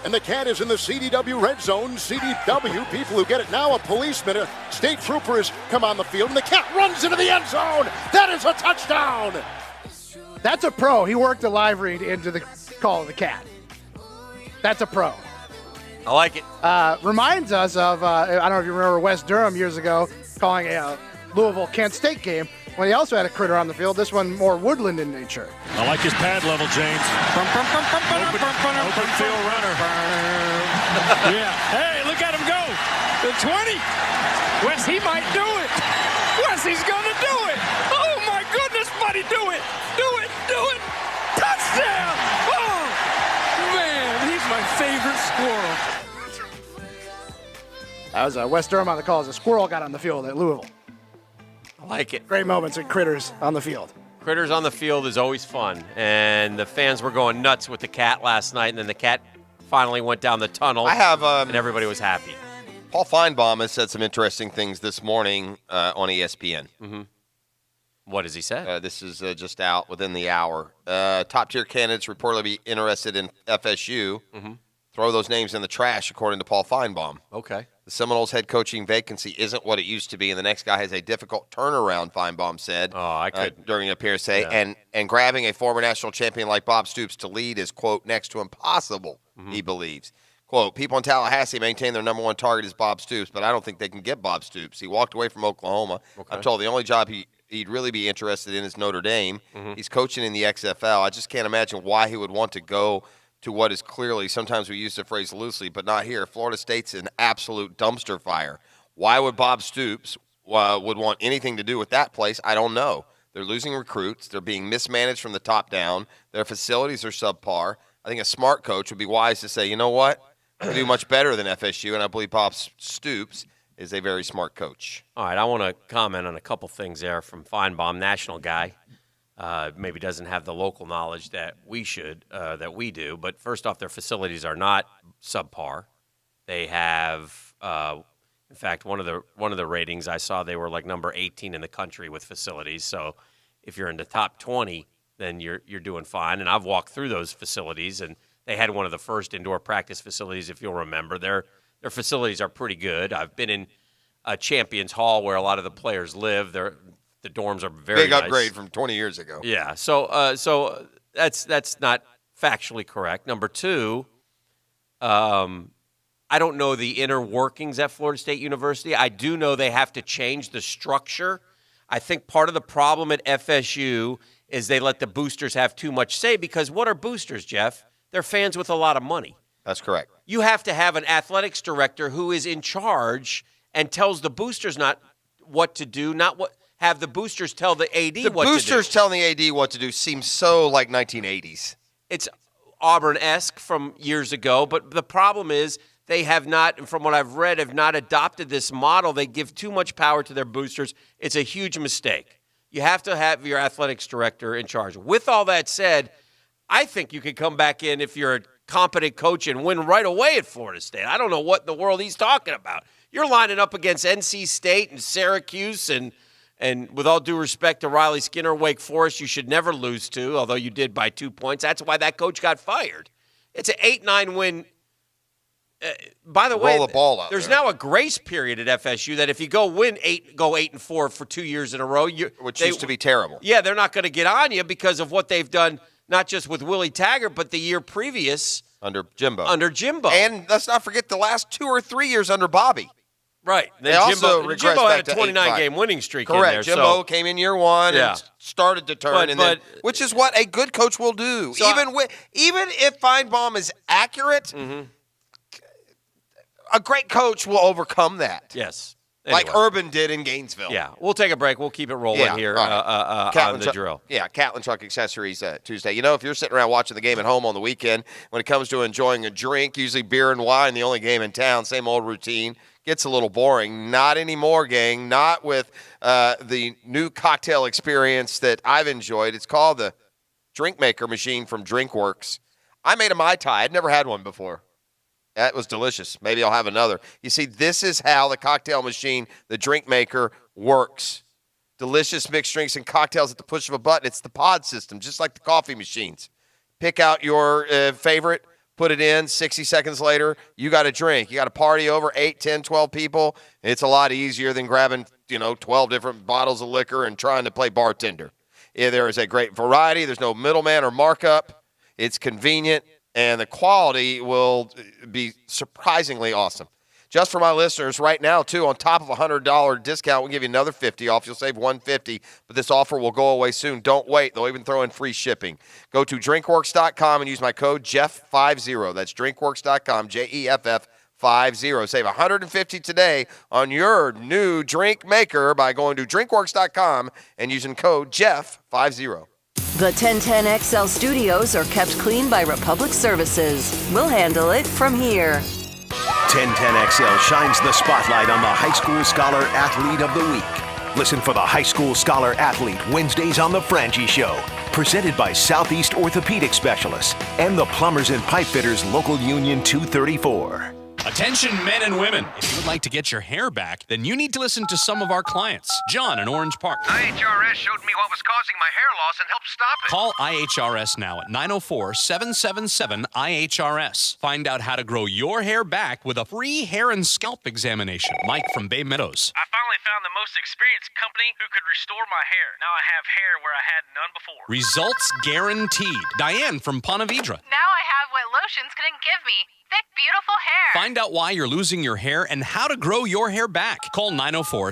And the cat is in the CDW red zone. CDW, people who get it now, a policeman, a state trooper has come on the field, and the cat runs into the end zone. That is a touchdown. That's a pro. He worked a live read into the call of the cat. That's a pro. I like it. Reminds us of, I don't know if you remember Wes Durham years ago calling a Louisville-Kent State game when he also had a critter on the field. This one more woodland in nature. I like his pad level, James. Open field runner. Yeah. Hey, look at him go. The 20. Wes, he might do it. Wes, he's going to do it. Oh, my goodness, buddy, do it. Do it. Do it. Touchdown. Oh, man, he's my favorite squirrel. That was Wes Durham on the call as a squirrel got on the field at Louisville. I like it. Great moments and critters on the field. Critters on the field is always fun, and the fans were going nuts with the cat last night, and then the cat finally went down the tunnel. I have, and everybody was happy. Paul Feinbaum has said some interesting things this morning on ESPN. Mm-hmm. What has he said? This is just out within the hour. Top-tier candidates reportedly be interested in FSU. Mm-hmm. Throw those names in the trash, according to Paul Feinbaum. Okay. The Seminoles head coaching vacancy isn't what it used to be, and the next guy has a difficult turnaround, Feinbaum said during an appearance today. Yeah. And grabbing a former national champion like Bob Stoops to lead is, quote, next to impossible, Mm-hmm. he believes. Quote, people in Tallahassee maintain their number one target is Bob Stoops, but I don't think they can get Bob Stoops. He walked away from Oklahoma. Okay. I'm told the only job he'd really be interested in is Notre Dame. Mhm. He's coaching in the XFL. I just can't imagine why he would want to go to what is clearly, sometimes we use the phrase loosely, but not here. Florida State's an absolute dumpster fire. Why would Bob Stoops would want anything to do with that place? I don't know. They're losing recruits. They're being mismanaged from the top down. Their facilities are subpar. I think a smart coach would be wise to say, you know what? I do much better than FSU, and I believe Bob Stoops is a very smart coach. All right, I want to comment on a couple things there from Feinbaum, national guy. Maybe doesn't have the local knowledge that we should, that we do. But first off, their facilities are not subpar. They have, in fact, one of the ratings I saw, they were like number 18 in the country with facilities. So if you're in the top 20, then you're doing fine. And I've walked through those facilities, and they had one of the first indoor practice facilities, if you'll remember. Their facilities are pretty good. I've been in Champions Hall where a lot of the players live. The dorms are very big nice. upgrade from 20 years ago. Yeah, so that's not factually correct. Number two, I don't know the inner workings at Florida State University. I do know they have to change the structure. I think part of the problem at FSU is they let the boosters have too much say, because what are boosters, Jeff? They're fans with a lot of money. That's correct. You have to have an athletics director who is in charge and tells the boosters not what to do, not what have the boosters tell the AD what to do. The boosters telling the AD what to do seems so like 1980s. It's Auburn-esque from years ago, but the problem is they have not, from what I've read, have not adopted this model. They give too much power to their boosters. It's a huge mistake. You have to have your athletics director in charge. With all that said, I think you could come back in if you're a competent coach and win right away at Florida State. I don't know what in the world he's talking about. You're lining up against NC State and Syracuse, and with all due respect to Riley Skinner, Wake Forest, you should never lose to, although you did by 2 points. That's why that coach got fired. It's an 8-9 win. By the way, roll the ball out there's there. now a grace period at FSU that if you go 8-4 for 2 years in a row, which used to be terrible. Yeah, they're not going to get on you because of what they've done, not just with Willie Taggart, but the year previous under Jimbo. And let's not forget the last 2 or 3 years under Bobby. Right. They also Jimbo had a 29 29-game winning streak Correct. in there. Jimbo came in year one Yeah. and started to turn, which is what a good coach will do. So even if Feinbaum is accurate, a great coach will overcome that. Yes. Like Anyway. Urban did in Gainesville. Yeah. We'll take a break. We'll keep it rolling here on the drill. Yeah, Catlin Truck Accessories Tuesday. You know, if you're sitting around watching the game at home on the weekend, when it comes to enjoying a drink, usually beer and wine, the only game in town, same old routine, gets a little boring. Not anymore, gang. Not with the new cocktail experience that I've enjoyed. It's called the Drink Maker machine from DrinkWorks. I made a Mai Tai. I'd never had one before. That was delicious. Maybe I'll have another. You see, this is how the cocktail machine, the Drink Maker, works. Delicious mixed drinks and cocktails at the push of a button. It's the pod system, just like the coffee machines. Pick out your favorite, put it in. 60 seconds later, you got a drink. You got a party over 8, 10, 12 people. It's a lot easier than grabbing, 12 different bottles of liquor and trying to play bartender. There is a great variety. There's no middleman or markup. It's convenient. And the quality will be surprisingly awesome. Just for my listeners, right now, too, on top of a $100 discount, we'll give you another $50 off. You'll save $150, but this offer will go away soon. Don't wait. They'll even throw in free shipping. Go to drinkworks.com and use my code Jeff50. That's drinkworks.com, JEFF50. Save $150 today on your new drink maker by going to drinkworks.com and using code Jeff50. The 1010XL studios are kept clean by Republic Services. We'll handle it from here. 1010XL shines the spotlight on the High School Scholar Athlete of the Week. Listen for the High School Scholar Athlete Wednesdays on The Frangie Show. Presented by Southeast Orthopedic Specialists and the Plumbers and Pipe Fitters Local Union 234. Attention men and women. If you would like to get your hair back, then you need to listen to some of our clients. John in Orange Park. IHRS showed me what was causing my hair loss and helped stop it. Call IHRS now at 904-777-IHRS. Find out how to grow your hair back with a free hair and scalp examination. Mike from Bay Meadows. I finally found the most experienced company who could restore my hair. Now I have hair where I had none before. Results guaranteed. Diane from Ponte Vedra. Now I have what lotions couldn't give me. Thick, beautiful hair. Find out why you're losing your hair and how to grow your hair back. Call 904